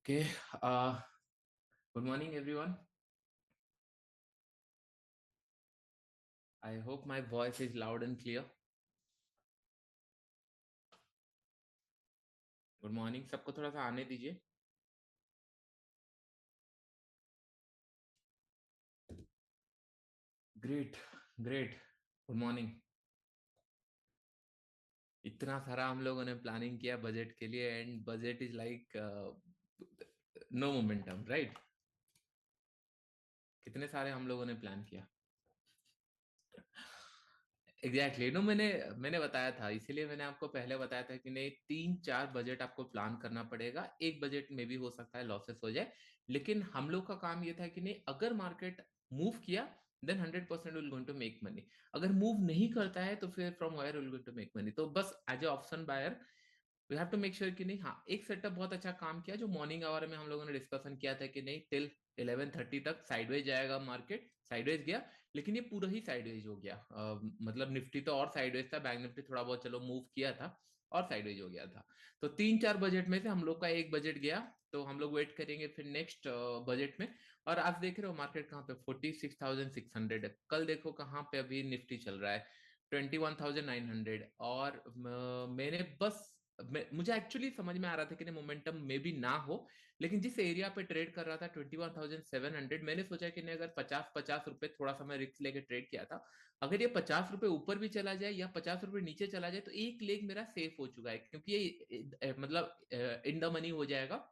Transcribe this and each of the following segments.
Okay. Uh, Good morning, everyone. I hope my voice is loud and clear. Good morning सबको थोड़ा सा आने दीजिए. Great great. Good morning. इतना सारा हम लोगों ने प्लानिंग किया बजट के लिए and budget is like no momentum, right? कितने सारे हम लोगों ने प्लान किया. एग्जैक्टली नो, मैंने बताया था, इसीलिए मैंने आपको पहले बताया था कि नहीं, 3-4 बजट आपको प्लान करना पड़ेगा. एक बजट में भी हो सकता है लॉसेस हो जाए, लेकिन हम लोग का काम ये था कि नहीं, अगर मार्केट मूव किया then 100% will going to make money. अगर मूव नहीं करता है तो फिर from where will going to make money. तो बस as a option buyer we have to make sure कि नहीं. हाँ, एक सेटअप बहुत अच्छा काम किया जो मॉर्निंग आवर में हम लोगों ने डिस्कशन किया था कि नहीं, टिल 11:30 तक साइडवेज जाएगा मार्केट. साइडवेज गया, लेकिन ये पूरा ही साइडवेज हो गया. मतलब निफ्टी तो और साइडवेज था, बैंक निफ्टी थोड़ा बहुत चलो मूव किया था और साइडवेज हो गया था. तो 3-4 बजट में से हम लोग का एक बजट गया. तो हम लोग वेट करेंगे फिर नेक्स्ट बजट में. और आज देख रहे हो मार्केट कहाँ पे 46,600 है. कल देखो कहाँ पे अभी निफ्टी चल रहा है 21,900. और मैंने बस मुझे एक्चुअली समझ में आ रहा था कि मोमेंटम मे बी ना हो, लेकिन जिस एरिया पे ट्रेड कर रहा था 21,700, मैंने सोचा कि नहीं, अगर 50-50 रुपए थोड़ा सा मैं रिस्क लेके ट्रेड किया था, अगर ये 50 रुपए ऊपर भी चला जाए या 50 रुपए नीचे चला जाए तो एक लेग मेरा सेफ हो चुका है, क्योंकि ये मतलब इन द मनी हो जाएगा,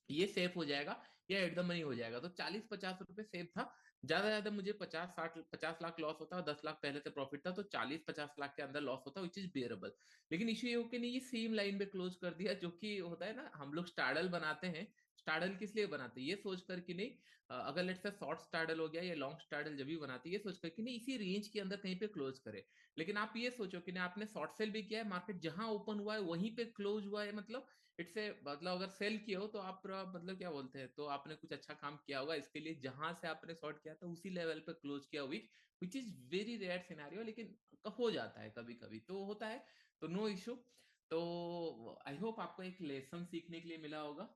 ये सेफ हो जाएगा या एट द मनी हो जाएगा. तो 40-50 रुपए सेफ था. ज्यादा ज्यादा मुझे 50-60-50 लाख लॉस होता, और 10 लाख पहले से प्रॉफिट था, तो 40-50 लाख के अंदर लॉस होता, विच इज बियरेबल. लेकिन इश्यू ये हो कि नहीं, ये सेम लाइन पे क्लोज कर दिया, जो कि होता है ना, हम लोग स्टाडल बनाते हैं. स्टाडल किस लिए बनाते हैं, ये सोचकर कि नहीं, अगर लेट्स से शॉर्ट स्टाडल हो गया या लॉन्ग स्टाडल जब भी बनाते हैं, ये सोचकर कि नहीं इसी रेंज के अंदर कहीं पे क्लोज करे. लेकिन आप ये सोचो कि नहीं, आपने शॉर्ट सेल भी किया है, मार्केट जहां ओपन हुआ है वहीं पे क्लोज हुआ है, मतलब इट्स ए, मतलब अगर सेल किया हो तो आप मतलब क्या बोलते हैं, तो आपने कुछ अच्छा काम किया होगा. इसके लिए जहां से आपने शॉर्ट किया था उसी लेवल पे क्लोज किया week, which is very rare scenario, लेकिन हो जाता है कभी कभी, तो होता है. तो नो इशू. तो आई होप आपको एक लेसन सीखने के लिए मिला होगा.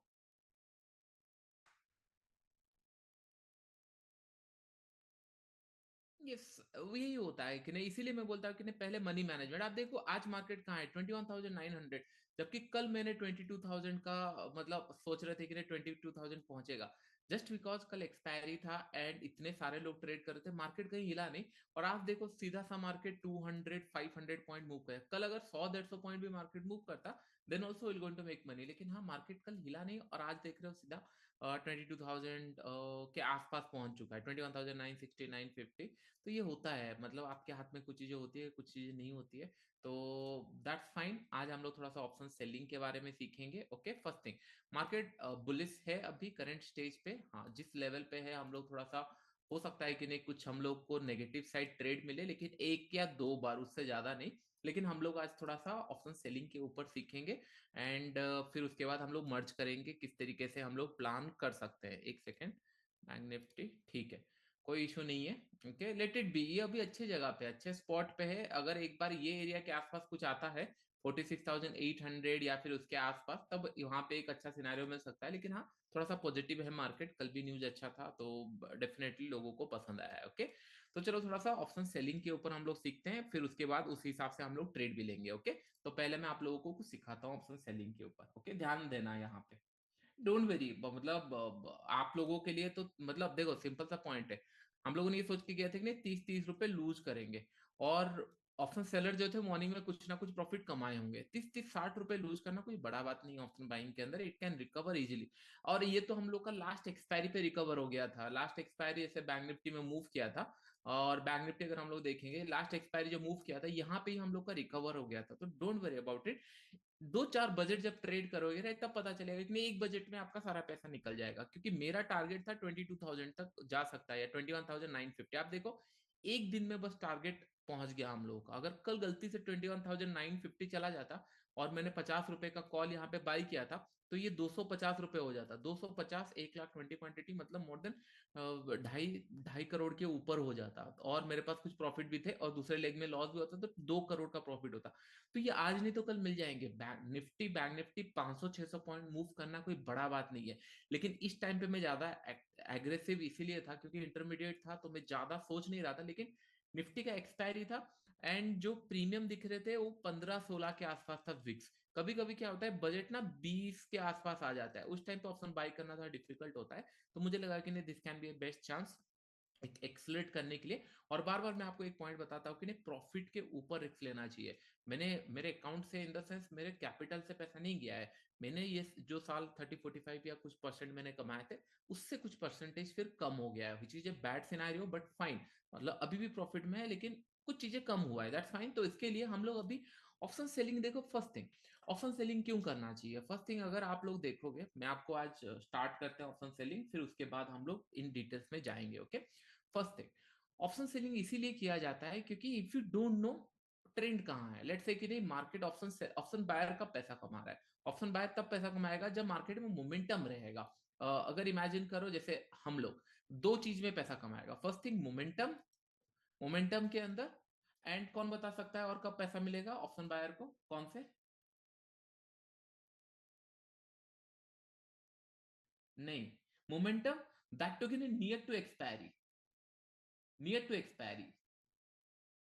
यस, यही होता है कि नहीं, इसीलिए मैं बोलता हूँ कि नहीं, पहले मनी मैनेजमेंट. आप देखो आज मार्केट कहाँ है 21,900, जबकि कल मैंने 22,000 का मतलब सोच रहे थे कि नहीं 22,000 पहुंचेगा. जस्ट बिकॉज कल एक्सपायरी था एंड इतने सारे लोग ट्रेड कर रहे थे, मार्केट कहीं हिला नहीं. और आप देखो सीधा सा मार्केट 200-500 पॉइंट मूव कर, कल अगर 100-150 पॉइंट भी मार्केट मूव करता then also will going to make money. लेकिन हाँ, मार्केट कल हिला नहीं, और आज देख रहे हो सीधा 22,000 के आसपास पहुंच चुका है, 21,960-950. तो ये होता है, मतलब आपके हाथ में कुछ चीजें होती है, कुछ चीजें नहीं होती है. तो दैट्स फाइन. आज हम लोग थोड़ा सा ऑप्शन सेलिंग के बारे में सीखेंगे. Okay, first thing, market bullish है अभी करंट स्टेज पे. हाँ, जिस लेवल पे है हम लोग थोड़ा सा, हो सकता है कि नहीं कुछ हम लोग को नेगेटिव साइड ट्रेड मिले, लेकिन एक या दो बार, उससे ज्यादा नहीं. लेकिन हम लोग आज थोड़ा सा ऑप्शन सेलिंग के ऊपर सीखेंगे एंड फिर उसके बाद हम लोग मर्ज करेंगे किस तरीके से हम लोग प्लान कर सकते हैं. एक सेकेंड. बैंक निफ्टी ठीक है, कोई इशू नहीं है. Okay, let it be. ये अभी अच्छे जगह पे, अच्छे स्पॉट पे है. अगर एक बार ये एरिया के आसपास कुछ आता है 46,800 या फिर उसके आसपास, तब यहाँ पे एक अच्छा सिनेरियो मिल सकता है. लेकिन हाँ, थोड़ा सा पॉजिटिव है मार्केट, कल भी न्यूज अच्छा था, तो डेफिनेटली लोगों को पसंद आया है. ओके, तो चलो थोड़ा सा ऑप्शन सेलिंग के ऊपर हम लोग सीखते हैं, फिर उसके बाद उस हिसाब से हम लोग ट्रेड भी लेंगे. ओके, तो पहले मैं आप लोगों को कुछ सिखाता हूँ ऑप्शन सेलिंग के ऊपर. ओके, ध्यान देना यहाँ पे. डोंट वेरी, मतलब आप लोगों के लिए तो, मतलब देखो सिंपल सा पॉइंट है. हम लोगों ने ये सोच के गया था कि नहीं 30-30 रुपए लूज करेंगे, और ऑप्शन सेलर जो थे मॉर्निंग में कुछ ना कुछ प्रॉफिट कमाए होंगे. 30-30-60 रुपए लूज करना कोई बड़ा बात नहीं है ऑप्शन बाइंग के अंदर, इट कैन रिकवर इजिली. और ये तो हम लोग का लास्ट एक्सपायरी पे रिकवर हो गया था. लास्ट एक्सपायरी ऐसे बैंक निफ्टी में मूव किया था, और बैंक निफ्टी अगर हम लोग देखेंगे लास्ट एक्सपायरी जो मूव किया था यहाँ पे ही हम लोग का रिकवर हो गया था. तो don't worry about it. 2-4 budget जब ट्रेड करोगे ना, तब पता चलेगा कि नहीं एक बजट में आपका सारा पैसा निकल जाएगा. क्योंकि मेरा टारगेट था 22,000 तक जा सकता है, या 21,950. आप देखो एक दिन में बस टारगेट पहुंच गया हम लोगों का. अगर कल गलती से 21,950 चला जाता और मैंने 50 रुपए का कॉल यहाँ पे बाई किया था, तो ये 250 रुपए हो जाता, 250, 1 लाख 20 क्वांटिटी, मतलब मोर देन ढाई ढाई करोड़ के ऊपर हो जाता। और मेरे पास कुछ प्रॉफिट भी थे और दूसरे लेग में लॉस भी होता, तो 2 करोड़ का प्रॉफिट होता। तो ये आज नहीं तो कल मिल जाएंगे। बैंक निफ्टी 500-600 पॉइंट मूव करना कोई बड़ा बात नहीं है। लेकिन इस टाइम पे मैं ज्यादा एग्रेसिव इसीलिए था क्योंकि इंटरमीडिएट था, तो मैं ज्यादा सोच नहीं रहा था। लेकिन निफ्टी का एक्सपायरी था, एंड जो प्रीमियम दिख रहे थे वो 15-16 के आसपास था विक्स। कभी कभी क्या होता है, बजट ना 20 के आसपास आ जाता है, उस टाइम पे ऑप्शन बाय करना थोड़ा डिफिकल्ट होता है। तो मुझे लगा कि नहीं, this can be best chance एक एक्सलेट करने के लिए। और बार बार मैं आपको एक पॉइंट बताता हूँ कि नहीं, प्रॉफिट के ऊपर रिस्क लेना चाहिए। मैंने मेरे अकाउंट से, इन द सेंस मेरे कैपिटल से पैसा नहीं गया है। मैंने ये जो साल 30-45 या कुछ परसेंट मैंने कमाए थे, उससे कुछ परसेंटेज फिर कम हो गया है, which is a bad scenario but fine. मतलब अभी भी प्रॉफिट में है, लेकिन कुछ चीजें कम हुआ है, दैट्स फाइन। तो इसके लिए हम लोग अभी ऑप्शन सेलिंग, देखो फर्स्ट थिंग, ऑप्शन सेलिंग क्यों करना चाहिए? फर्स्ट थिंग, अगर आप लोग देखोगे, मैं आपको आज स्टार्ट करते हैं ऑप्शन सेलिंग, फिर उसके बाद हम लोग इन डिटेल्स में जाएंगे, okay? First thing, option selling इसीलिए किया जाता है क्योंकि if you don't know trend कहाँ है, लेट्स से कि नहीं मार्केट ऑप्शन ऑप्शन बायर कब पैसा कमा रहा है, ऑप्शन बायर तब पैसा कमाएगा जब मार्केट में मोमेंटम रहेगा। अगर इमेजिन करो, जैसे हम लोग दो चीज में पैसा कमाएगा, फर्स्ट थिंग मोमेंटम, मोमेंटम के अंदर, एंड कौन बता सकता है और कब पैसा मिलेगा ऑप्शन बायर को, कौन से? नहीं, momentum, that to near to expiry, near to expiry,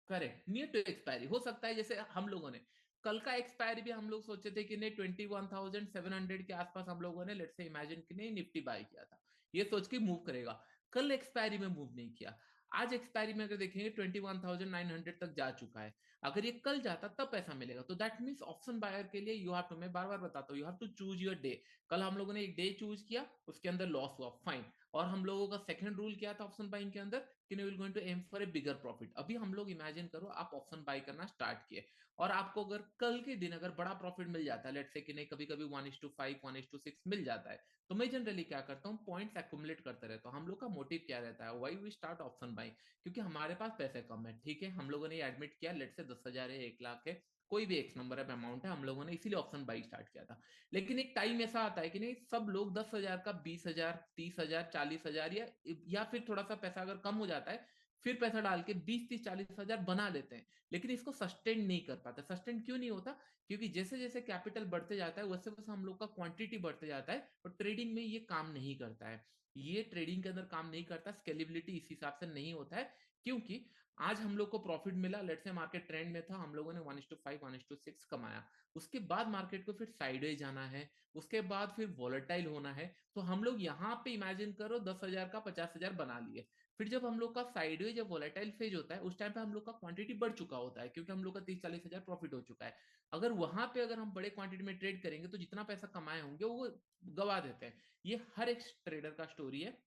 correct, near to expiry हो सकता है। जैसे हम लोगों ने कल का एक्सपायरी भी हम लोग सोचे थे कि नहीं 21,700 के आसपास हम लोगों ने लेट्स से इमेजिन कि नहीं निफ्टी बाय किया था, ये सोच के मूव करेगा। कल एक्सपायरी में मूव नहीं किया, आज एक्सपायरी में अगर देखेंगे 21,900 तक जा चुका है। अगर ये कल जाता तब पैसा मिलेगा, तो दैट मीन्स ऑप्शन बायर के लिए यू हैव टू, मैं बार बार बताता हूँ, you have to choose your day. कल हम लोगों ने एक डे चूज किया, उसके अंदर लॉस हुआ, फाइन। और हम लोगों का सेकंड रूल क्या था ऑप्शन बाइंग के अंदर, कि we will going to aim for a bigger profit. अभी हम लोग इमेजिन करो आप ऑप्शन बाय करना स्टार्ट किए, और आपको अगर कल के दिन अगर बड़ा प्रॉफिट मिल जाता है, लेट्स से कि नहीं कभी कभी 1:5 1:6 मिल जाता है, तो मैं जनरली क्या करता हूँ, पॉइंट्स एक्युमुलेट करते रहता हूँ। हम लोग का मोटिव क्या रहता है, why we start option buying? क्योंकि हमारे पास पैसे कम है, ठीक है, हम लोगों ने एडमिट किया, लेट्स से 10,000 है, 1 लाख है, कोई भी एक नंबर है अमाउंट है, हम लोगों ने इसीलिए ऑप्शन बाई स्टार्ट किया था। लेकिन एक टाइम ऐसा आता है कि नहीं, सब लोग 10,000 का 20,000, 30,000, 40,000, या फिर थोड़ा सा पैसा अगर कम हो जाता है, फिर पैसा डाल के 20, 30, 40,000 बना लेते हैं। लेकिन इसको सस्टेन नहीं कर पाते। सस्टेन क्यों नहीं होता? क्योंकि जैसे जैसे कैपिटल बढ़ते जाता है, वैसे वैसे हम लोग का क्वांटिटी बढ़ते जाता है, और ट्रेडिंग में ये काम नहीं करता है। ये ट्रेडिंग के अंदर काम नहीं करता, स्केलेबिलिटी इस हिसाब से नहीं होता है। क्योंकि आज हम लोग को प्रॉफिट मिला, लेट्स से मार्केट ट्रेंड में था, हम लोगों ने 1:5 1:6 कमाया, उसके बाद मार्केट को फिर साइडवेज जाना है, उसके बाद फिर वॉलेटाइल होना है। तो हम लोग यहाँ पे इमेजिन करो 10,000 का 50,000 बना लिए, फिर जब हम लोग का साइडवेज या वॉलेटाइल फेज होता है, उस टाइम पे हम लोग का क्वांटिटी बढ़ चुका होता है, क्योंकि हम लोग का 30-40,000 प्रॉफिट हो चुका है। अगर वहां पे अगर हम बड़े क्वांटिटी में ट्रेड करेंगे, तो जितना पैसा कमाए होंगे वो गवा देते हैं। ये हर एक ट्रेडर का स्टोरी है,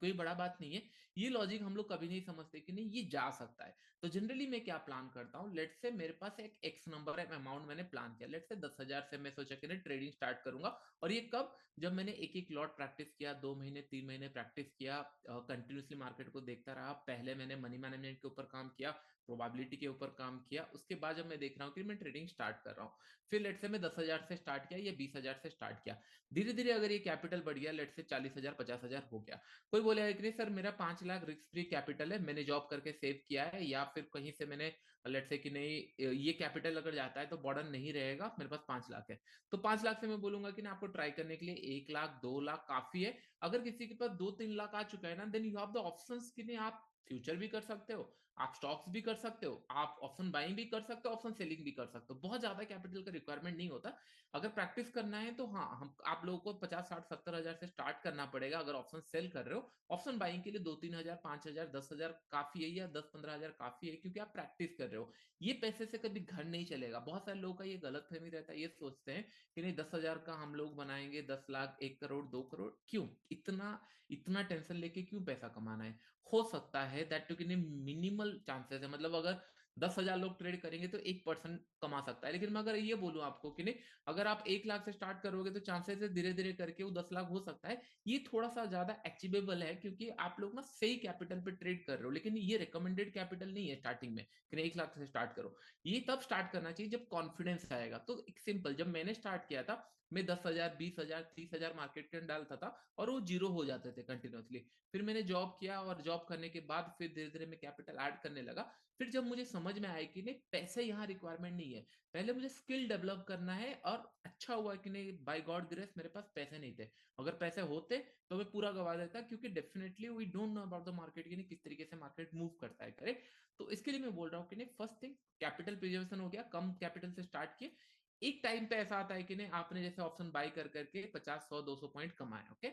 कोई बड़ा बात नहीं है। ये लॉजिक हम लोग कभी नहीं समझते कि नहीं ये जा सकता है। तो जनरली मैं क्या प्लान करता हूँ, लेट्स से मेरे पास एक एक्स नंबर है अमाउंट मैंने प्लान किया, लेट्स से 10,000 से मैं सोचा कि ट्रेडिंग स्टार्ट करूंगा। और ये कब? जब मैंने एक एक लॉट प्रैक्टिस किया, 2 महीने 3 महीने प्रैक्टिस किया, कंटिन्यूसली मार्केट को देखता रहा। पहले मैंने मनी मैनेजमेंट के ऊपर काम किया, प्रोबेबिलिटी के ऊपर काम किया, उसके बाद जब मैं देख रहा हूँ कि मैं ट्रेडिंग स्टार्ट कर रहा हूँ, फिर लेट्स से मैं 10,000 से स्टार्ट किया या 20,000 से स्टार्ट किया, धीरे धीरे अगर ये कैपिटल बढ़ गया, लेट्स से 40,000 50,000 हो गया। कोई बोलेगा कि नहीं सर मेरा 5 लाख रिस्क फ्री कैपिटल है, मैंने जॉब करके सेव किया है, या फिर कहीं से मैंने लेट्स से कि नहीं ये कैपिटल अगर जाता है तो बॉर्डर नहीं रहेगा, मेरे पास 5 लाख है। तो 5 लाख से मैं बोलूंगा कि ना आपको ट्राई करने के लिए 1 लाख 2 लाख काफी है। अगर किसी के पास 2-3 लाख आ चुका है ना, then you have the options कि नहीं आप फ्यूचर भी कर सकते हो, आप स्टॉक्स भी कर सकते हो, आप ऑप्शन बाइंग भी कर सकते हो, ऑप्शन सेलिंग भी कर सकते हो। बहुत ज्यादा कैपिटल का रिक्वायरमेंट नहीं होता। अगर प्रैक्टिस करना है तो हाँ, हम आप लोगों को 50 60 70 हजार से स्टार्ट करना पड़ेगा अगर ऑप्शन सेल कर रहे हो। ऑप्शन बाइंग के लिए 2-3 हजार 5 हजार 10,000 काफी है, या 10-15 हजार काफी है, क्योंकि आप प्रैक्टिस कर रहे हो। ये पैसे से कभी घर नहीं चलेगा। बहुत सारे लोगों का ये गलत फहमी रहता है, ये सोचते हैं कि नहीं 10,000 का हम लोग बनाएंगे 10 लाख 1 करोड़ 2 करोड़, क्यों इतना इतना टेंशन लेके क्यों पैसा कमाना है? हो सकता है दैट टू मिनिमल चांसेस है, मतलब अगर 10,000 लोग ट्रेड करेंगे तो एक पर्सन कमा सकता है। लेकिन मैं अगर ये बोलूं आपको कि नहीं, अगर आप 1 लाख से स्टार्ट करोगे तो चांसेस है धीरे धीरे करके वो 10 लाख हो सकता है। ये थोड़ा सा ज्यादा अचीवेबल है क्योंकि आप लोग ना सही कैपिटल पे ट्रेड कर रहे हो, लेकिन ये रिकमेंडेड कैपिटल नहीं है स्टार्टिंग में कि 1 लाख से स्टार्ट करो। ये तब स्टार्ट करना चाहिए जब कॉन्फिडेंस आएगा। तो एक सिंपल, जब मैंने स्टार्ट किया था मैं 10,000 20,000 30,000 मार्केट के डालता था और वो जीरो हो जाते थे कंटिन्यूसली। फिर मैंने जॉब किया और जॉब करने के बाद फिर धीरे धीरे मैं कैपिटल ऐड करने लगा। फिर जब मुझे समझ में आया कि नहीं पैसे यहाँ रिक्वायरमेंट नहीं है, पहले मुझे स्किल डेवलप करना है। और अच्छा हुआ कि नहीं, बाय गॉड ग्रेस मेरे पास पैसे नहीं थे। अगर पैसे होते तो मैं पूरा गवा देता, क्योंकि definitely we don't know about the market कि नहीं किस तरीके से मार्केट मूव करता है, करेक्ट। तो इसके लिए मैं बोल रहा हूँ कि नहीं, फर्स्ट थिंग कैपिटल प्रिजर्वेशन हो गया, कम कैपिटल से स्टार्ट किए। एक टाइम पे ऐसा आता है कि नहीं आपने जैसे ऑप्शन बाय कर करके 50 100 200 पॉइंट कमाए, ओके।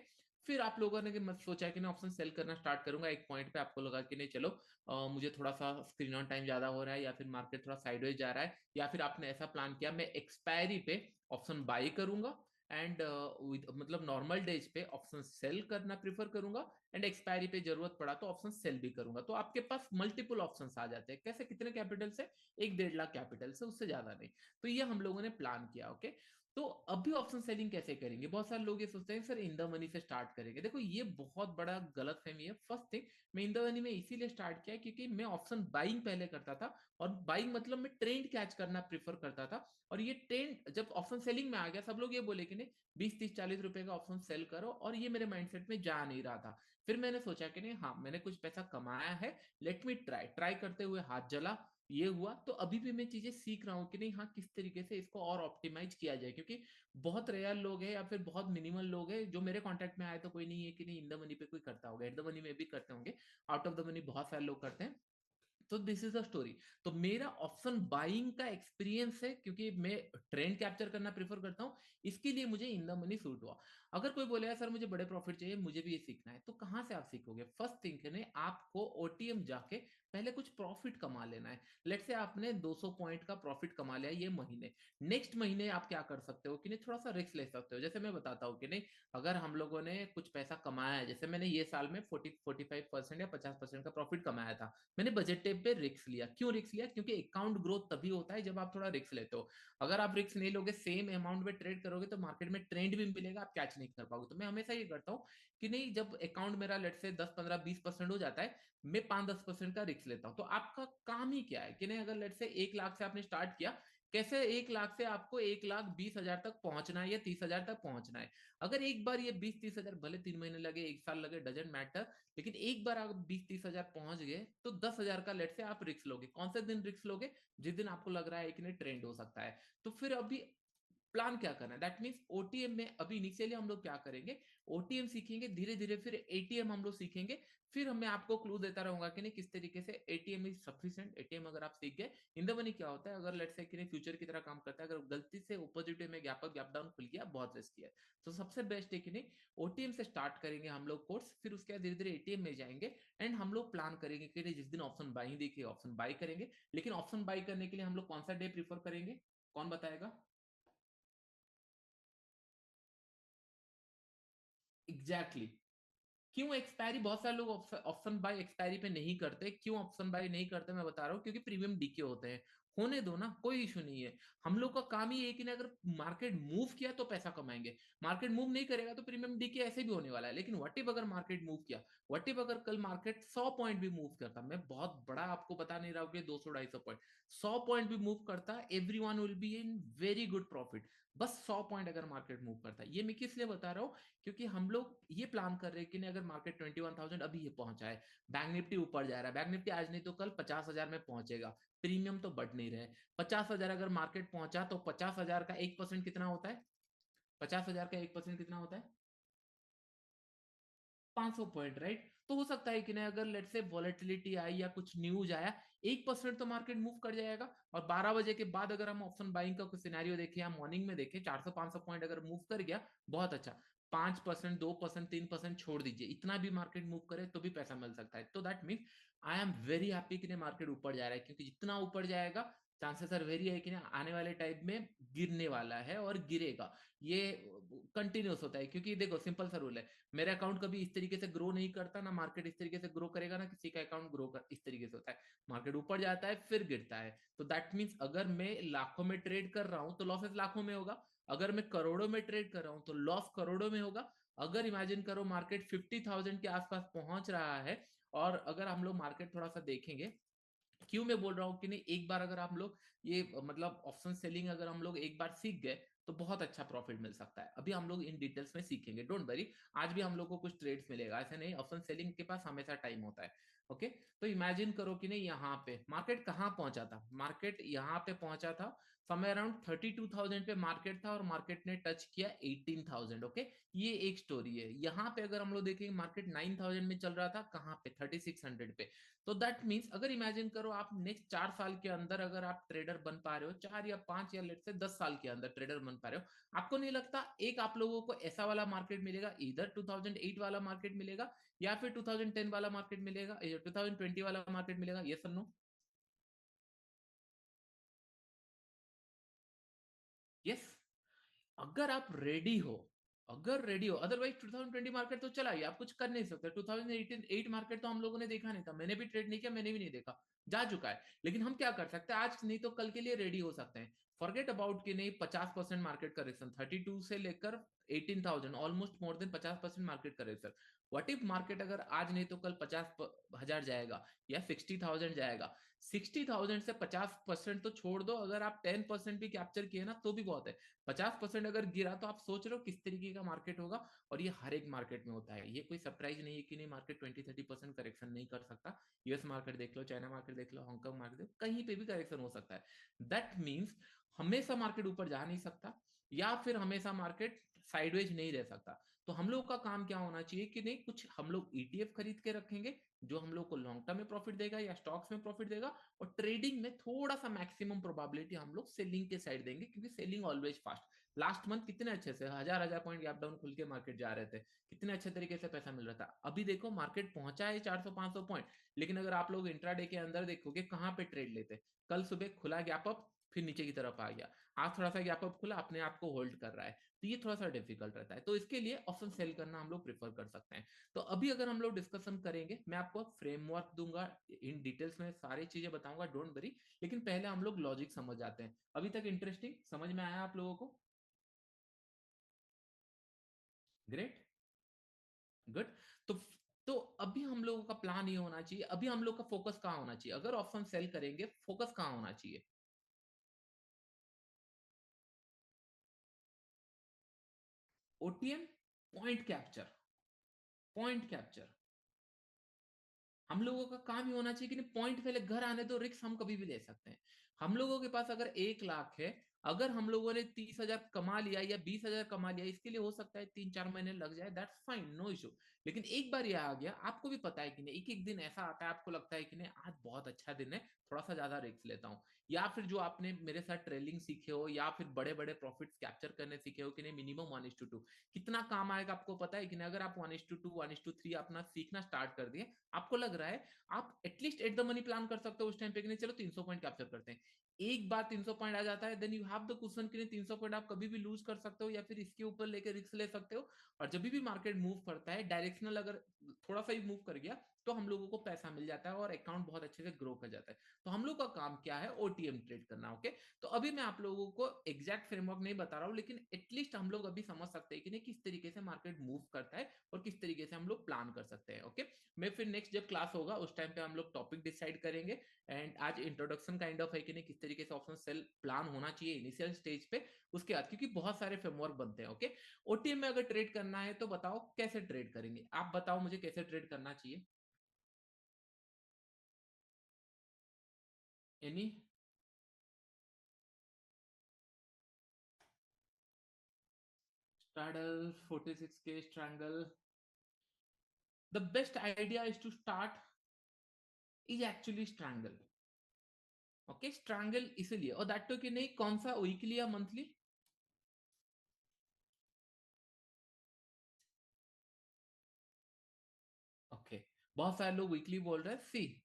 फिर आप लोगों ने मत सोचा कि मैं ऑप्शन सेल करना स्टार्ट करूंगा। एक पॉइंट पे आपको लगा कि नहीं चलो मुझे थोड़ा सा स्क्रीन ऑन टाइम ज्यादा हो रहा है, या फिर मार्केट थोड़ा साइडवेज जा रहा है, या फिर आपने ऐसा प्लान किया मैं एक्सपायरी पे ऑप्शन बाई करूंगा एंड मतलब नॉर्मल डेज पे ऑप्शन सेल करना प्रीफर करूंगा, एंड एक्सपायरी पे जरूरत पड़ा तो ऑप्शन सेल भी करूंगा। तो आपके पास मल्टीपल ऑप्शंस आ जाते हैं। कैसे, कितने कैपिटल से? 1 1.5 लाख कैपिटल से, उससे ज्यादा नहीं। तो ये हम लोगों ने प्लान किया, ओके। तो अभी ऑप्शन सेलिंग कैसे करेंगे? बहुत सारे लोग ये सोचते हैं सर इन द मनी से स्टार्ट करेंगे। देखो ये बहुत बड़ा गलत फहमी है। फर्स्ट थिंग, मैं इन द मनी में इसीलिए स्टार्ट किया क्योंकि मैं ऑप्शन बाइंग पहले करता था, और बाइंग मतलब मैं ट्रेंड कैच करना प्रीफर करता था। और ये ट्रेंड जब ऑप्शन सेलिंग में आ गया, सब लोग ये बोले कि नहीं 20 30 40 रुपए का ऑप्शन सेल करो, और ये मेरे माइंडसेट में जा नहीं रहा था। फिर मैंने सोचा कि नहीं, हाँ मैंने कुछ पैसा कमाया है, लेट मी ट्राई। ट्राई करते हुए हाथ जला, ये हुआ। तो अभी भी मैं चीजें सीख रहा हूँ कि नहीं, हाँ किस तरीके से इसको और ऑप्टिमाइज किया जाए, क्योंकि बहुत रेयर लोग हैं या फिर बहुत मिनिमल लोग हैं जो मेरे कांटेक्ट में आए। तो कोई नहीं है कि नहीं इन द मनी पे कोई करता होगा, एट द मनी में भी करते होंगे, आउट ऑफ द मनी बहुत सारे लोग करते हैं। तो दिस इज द स्टोरी। तो मेरा ऑप्शन बाइंग का एक्सपीरियंस है, क्योंकि मैं ट्रेंड कैप्चर करना प्रेफर करता हूं, इसके लिए मुझे इन द मनी सूट हुआ। अगर कोई बोलेगा सर मुझे बड़े प्रॉफिट चाहिए, मुझे भी ये सीखना है, तो कहां से आप सीखोगे? फर्स्ट थिंग है आपको ओटीएम जाके पहले कुछ प्रॉफिट कमा लेना है। लेट से आपने 200 पॉइंट का प्रॉफिट कमा लिया ये महीने, नेक्स्ट महीने आप क्या कर सकते हो कि नहीं, थोड़ा सा रिस्क ले सकते हो। जैसे मैं बताता हूँ कि नहीं, अगर हम लोगों ने कुछ पैसा कमाया है, जैसे मैंने ये साल में 45% या 50% का प्रॉफिट कमाया था, मैंने बजट टेप पे रिस्क लिया। क्यों रिस्क लिया? क्योंकि अकाउंट ग्रोथ तभी होता है जब आप थोड़ा रिस्क लेते हो। अगर आप रिस्क नहीं लोगे, सेम अमाउंट में ट्रेड करोगे, तो मार्केट में ट्रेंड भी मिलेगा, आप कैच नहीं कर पाओगे। तो मैं हमेशा ये करता हूँ कि नहीं, जब अकाउंट मेरा लेट से 10 15 20% हो जाता है, मैं 5 10% का रिस्क लेता हूँ। तो आपका काम ही क्या है कि नहीं, अगर लेट से 1 लाख से आपने स्टार्ट किया, कैसे 1 लाख से आपको 1,20,000 तक पहुंचना है या 30,000 तक पहुंचना है। अगर एक बार ये 20 30 हजार, भले 3 महीने लगे 1 साल लगे, डजेंट मैटर, लेकिन एक बार आप 20 30 हजार पहुंच गए तो 10,000 का लेट से आप रिस्क लोगे। कौन से दिन रिस्क लोगे? जिस दिन आपको लग रहा है कि नहीं ट्रेंड हो सकता है। तो फिर अभी प्लान क्या करना है, दैट मीन्स ओटीएम में अभी इनिशियली हम लोग क्या करेंगे, ओटीएम सीखेंगे धीरे धीरे, फिर एटीएम हम लोग सीखेंगे। फिर मैं आपको क्लू देता रहूंगा कि नहीं किस तरीके से एटीएम इज सफिशिएंट। एटीएम अगर आप सीख गए, इन द मनी क्या होता है, अगर लेट्स से कि नहीं फ्यूचर की तरह काम करता है, अगर गलती से अपोजिट में गैप अप गैप डाउन खुल गया, बहुत रिस्की है। तो सबसे बेस्ट है कि नहीं, ओटीएम से स्टार्ट करेंगे हम लोग कोर्स, फिर उसके बाद धीरे धीरे एटीएम में जाएंगे। एंड हम लोग प्लान करेंगे कि नहीं, जिस दिन ऑप्शन बाइंग देखिए ऑप्शन बाई करेंगे। लेकिन ऑप्शन बाई करने के लिए हम लोग कौन सा डे प्रीफर करेंगे, कौन बताएगा? Exactly exactly. क्यों एक्सपायरी? बहुत सारे लोग ऑप्शन बाय एक्सपायरी पे नहीं करते। क्यों ऑप्शन बाय नहीं करते मैं बता रहा हूँ, क्योंकि प्रीमियम डीके होते हैं। होने दो ना, कोई इशू नहीं है। हम लोग का काम ही है कि ना, अगर मार्केट मूव किया तो पैसा कमाएंगे, मार्केट मूव नहीं करेगा तो प्रीमियम डीके ऐसे भी होने वाला है। लेकिन व्हाट इफ अगर मार्केट मूव किया, व्हाट इफ अगर कल मार्केट 100 पॉइंट भी मूव करता, मैं बहुत बड़ा आपको बता नहीं रहा हूँ कि 200 250 पॉइंट, 100 पॉइंट भी मूव करता, every one will be in very good profit. बस 100 पॉइंट अगर मार्केट मूव करता है, ये मैं किस लिए बता रहा हूँ, क्योंकि हम लोग ये प्लान कर रहे हैं कि नहीं, अगर मार्केट 21,000 अभी ये पहुंचा है, बैंक निफ्टी ऊपर जा रहा है, बैंक निफ्टी आज नहीं तो कल 50,000 में पहुंचेगा, प्रीमियम तो बढ़ नहीं रहे। 50,000 अगर मार्केट पहुंचा तो 50,000 का 1% कितना होता है? 50,000 का 1% कितना होता है? 500 पॉइंट, राइट। तो हो सकता है कि नहीं, अगर लेट से वॉलेटिलिटी आई या कुछ न्यूज आया, 1% तो मार्केट मूव कर जाएगा। और 12 बजे के बाद अगर हम ऑप्शन बाइंग का कुछ सिनेरियो देखें या मॉर्निंग में देखें, 400 500 पॉइंट अगर मूव कर गया, बहुत अच्छा। 5% 2% 3% छोड़ दीजिए, इतना भी मार्केट मूव करे तो भी पैसा मिल सकता है। तो that mean I am very happy कि मार्केट ऊपर जा रहा है, क्योंकि जितना ऊपर जाएगा चांसेस आर वेरी है कि ना आने वाले टाइम में गिरने वाला है और गिरेगा। ये कंटिन्यूस होता है, क्योंकि देखो सिंपल सा रूल है, मेरा अकाउंट कभी इस तरीके से ग्रो नहीं करता, ना मार्केट इस तरीके से ग्रो करेगा, ना किसी का अकाउंट ग्रो कर इस तरीके से होता है। मार्केट ऊपर जाता है फिर गिरता है। तो दैट मीन्स अगर मैं लाखों में ट्रेड कर रहा हूं तो लॉसेस लाखों में होगा, अगर मैं करोड़ों में ट्रेड कर रहा हूं तो लॉस करोड़ों में होगा। अगर इमेजिन करो मार्केट 50,000 के आसपास पहुंच रहा है, और अगर हम लोग मार्केट थोड़ा सा देखेंगे, क्यों मैं बोल रहा हूँ कि नहीं, एक बार अगर आप लोग ये मतलब ऑप्शन सेलिंग अगर हम लोग एक बार सीख गए तो बहुत अच्छा प्रॉफिट मिल सकता है। अभी हम लोग इन डिटेल्स में सीखेंगे, डोंट वरी। आज भी हम लोग को कुछ ट्रेड्स मिलेगा, ऐसे नहीं, ऑप्शन सेलिंग के पास हमेशा टाइम होता है। ओके, तो इमेजिन करो कि नहीं, यहाँ पे मार्केट कहाँ पहुंचा था, मार्केट यहाँ पे पहुंचा था समय अराउंड 32,000 पे मार्केट था, और मार्केट ने टच किया 18,000। ओके, ये एक स्टोरी है। यहाँ पे अगर हम लोग देखेंगे मार्केट 9,000 में चल रहा था, कहाँ पे 3600 पे। तो दैट मीन्स अगर इमेजिन करो आप नेक्स्ट 4 साल के अंदर अगर आप ट्रेडर बन पा रहे हो, 4 या 5 या लेट से 10 साल के अंदर ट्रेडर बन पा रहे हो, आपको नहीं लगता एक आप लोगों को ऐसा वाला मार्केट मिलेगा, इधर 2008 वाला मार्केट मिलेगा, या फिर 2010 वाला मार्केट मिलेगा, 2020 वाला मार्केट मिलेगा? ये सर नो? यस। अगर आप रेडी हो, अगर रेडी हो, अदरवाइज 2020 मार्केट तो चला गया, आप कुछ कर नहीं सकते। 2018 मार्केट तो हम लोगों ने देखा नहीं था, मैंने भी ट्रेड नहीं किया, मैंने भी नहीं देखा, जा चुका है। लेकिन हम क्या कर सकते हैं, आज नहीं तो कल के लिए रेडी हो सकते हैं। फॉरगेट अबाउट कि नहीं 50% मार्केट करेक्शन, 32 से लेकर 18,000, almost more than 50% market correction. What if market अगर आज नहीं तो कल 50,000 जाएगा या 60,000 जाएगा? 60,000 से 50% तो छोड़ दो, अगर आप 10% भी कैप्चर किए ना तो भी बहुत है। 50% अगर गिरा तो आप सोच रहे हो किस तरीके का मार्केट होगा। और ये हर एक मार्केट में होता है, ये कोई सरप्राइज नहीं है कि नहीं मार्केट 20-30% करेक्शन नहीं कर सकता। यूएस मार्केट देख लो, चाइना मार्केट देख लो, हांगकांग मार्केट देख लो, कहीं पे भी करेक्शन हो सकता है। दैट मीन्स हमेशा मार्केट ऊपर जा नहीं सकता, या फिर हमेशा मार्केट साइडवेज नहीं रह सकता। तो हम लोग का काम क्या होना चाहिए कि नहीं, कुछ हम लोग ईटीएफ खरीद के रखेंगे जो हम लोग को लॉन्ग टर्म में प्रॉफिट देगा या स्टॉक्स में प्रॉफिट देगा, और ट्रेडिंग में थोड़ा सा मैक्सिमम प्रोबेबिलिटी हम लोग सेलिंग के साइड देंगे, क्योंकि selling always fast. Last month कितने अच्छे से हजार हजार पॉइंट गैप डाउन खुल के मार्केट जा रहे थे, कितने अच्छे तरीके से पैसा मिल रहा था। अभी देखो मार्केट पहुंचा है 400-500 पॉइंट, लेकिन अगर आप लोग इंट्राडे के अंदर देखोगे कहाँ पे ट्रेड लेते, कल सुबह खुला गैप अप, फिर नीचे की तरफ आ गया, आज थोड़ा सा गैप अप खुला, अपने आप को होल्ड कर रहा है। तो ये थोड़ा सा डिफिकल्ट रहता है, तो इसके लिए ऑप्शन सेल करना हम लोग प्रेफर कर सकते हैं। तो अभी अगर हम लोग डिस्कशन करेंगे, मैं आपको फ्रेमवर्क दूंगा, इन डिटेल्स में सारी चीजें बताऊंगा, डोंट वरी। लेकिन पहले हम लोग लॉजिक समझ जाते हैं। अभी तक इंटरेस्टिंग समझ में आया आप लोगों को? Great, good. तो तो अभी हम लोगों का प्लान ये होना चाहिए, अभी हम लोग का फोकस कहाँ होना चाहिए, अगर ऑप्शन सेल करेंगे फोकस कहाँ होना चाहिए? OTM, point capture, point capture. हम लोगों का काम ही होना चाहिए कि नहीं, पॉइंट पहले घर आने दो, रिक्स हम कभी भी ले सकते हैं। हम लोगों के पास अगर 1 लाख है, अगर हम लोगों ने 30,000 कमा लिया या 20,000 कमा लिया, इसके लिए हो सकता है 3-4 महीने लग जाए, दैट्स फाइन, नो इशू। लेकिन एक बार ये आ गया, आपको भी पता है कि नहीं, एक एक दिन ऐसा आता है आपको लगता है कि नहीं आज बहुत अच्छा दिन है, थोड़ा सा ज्यादा रिस्क लेता हूँ। या फिर जो आपने मेरे साथ ट्रेलिंग सीखे हो, या फिर बड़े बड़े प्रॉफिट्स कैप्चर करने सीखे हो कि नहीं, मिनिमम 1:2 कितना काम आएगा आपको पता है कि नहीं? अगर आप 1:2 1:3 अपना सीखना स्टार्ट कर दिए, आपको लग रहा है आप at least at the money plan कर सकते हो उस टाइम पे कि नहीं चलो 300 पॉइंट कैप्चर करते हैं। एक बार 300 पॉइंट आ जाता है, then you have the question कि नहीं 300 पॉइंट आप कभी भी लूज कर सकते हो, या फिर इसके ऊपर लेके रिस्क ले सकते हो। और जब भी मार्केट मूव करता है डायरेक्शनल, अगर थोड़ा सा ही मूव कर गया तो हम लोगों को पैसा मिल जाता है और अकाउंट बहुत अच्छे से ग्रो कर जाता है। तो हम लोग का काम क्या है, ओटीएम ट्रेड करना। ओके, तो अभी मैं आप लोगों को एग्जैक्ट फ्रेमवर्क नहीं बता रहा हूँ, लेकिन एटलीस्ट हम लोग अभी समझ सकते हैं कि नहीं किस तरीके से मार्केट मूव करता है और किस तरीके से हम लोग प्लान कर सकते हैं। ओके, मैं फिर नेक्स्ट जब क्लास होगा उस टाइम पे हम लोग टॉपिक डिसाइड करेंगे। एंड आज इंट्रोडक्शन काइंड ऑफ है कि नहीं किस तरीके से ऑप्शन सेल प्लान होना चाहिए इनिशियल स्टेज पे, उसके बाद क्योंकि बहुत सारे फ्रेमवर्क बनते हैं। ओके, ओटीएम में अगर ट्रेड करना है तो बताओ कैसे ट्रेड करेंगे, आप बताओ मुझे कैसे ट्रेड करना चाहिए। Any straddle 46K strangle? The best idea is to start is actually strangle। Okay, strangle इसलिए, और दैट तो कि नहीं कौन सा वीकली या मंथली? ओके, बहुत सारे लोग वीकली बोल रहे हैं। सी,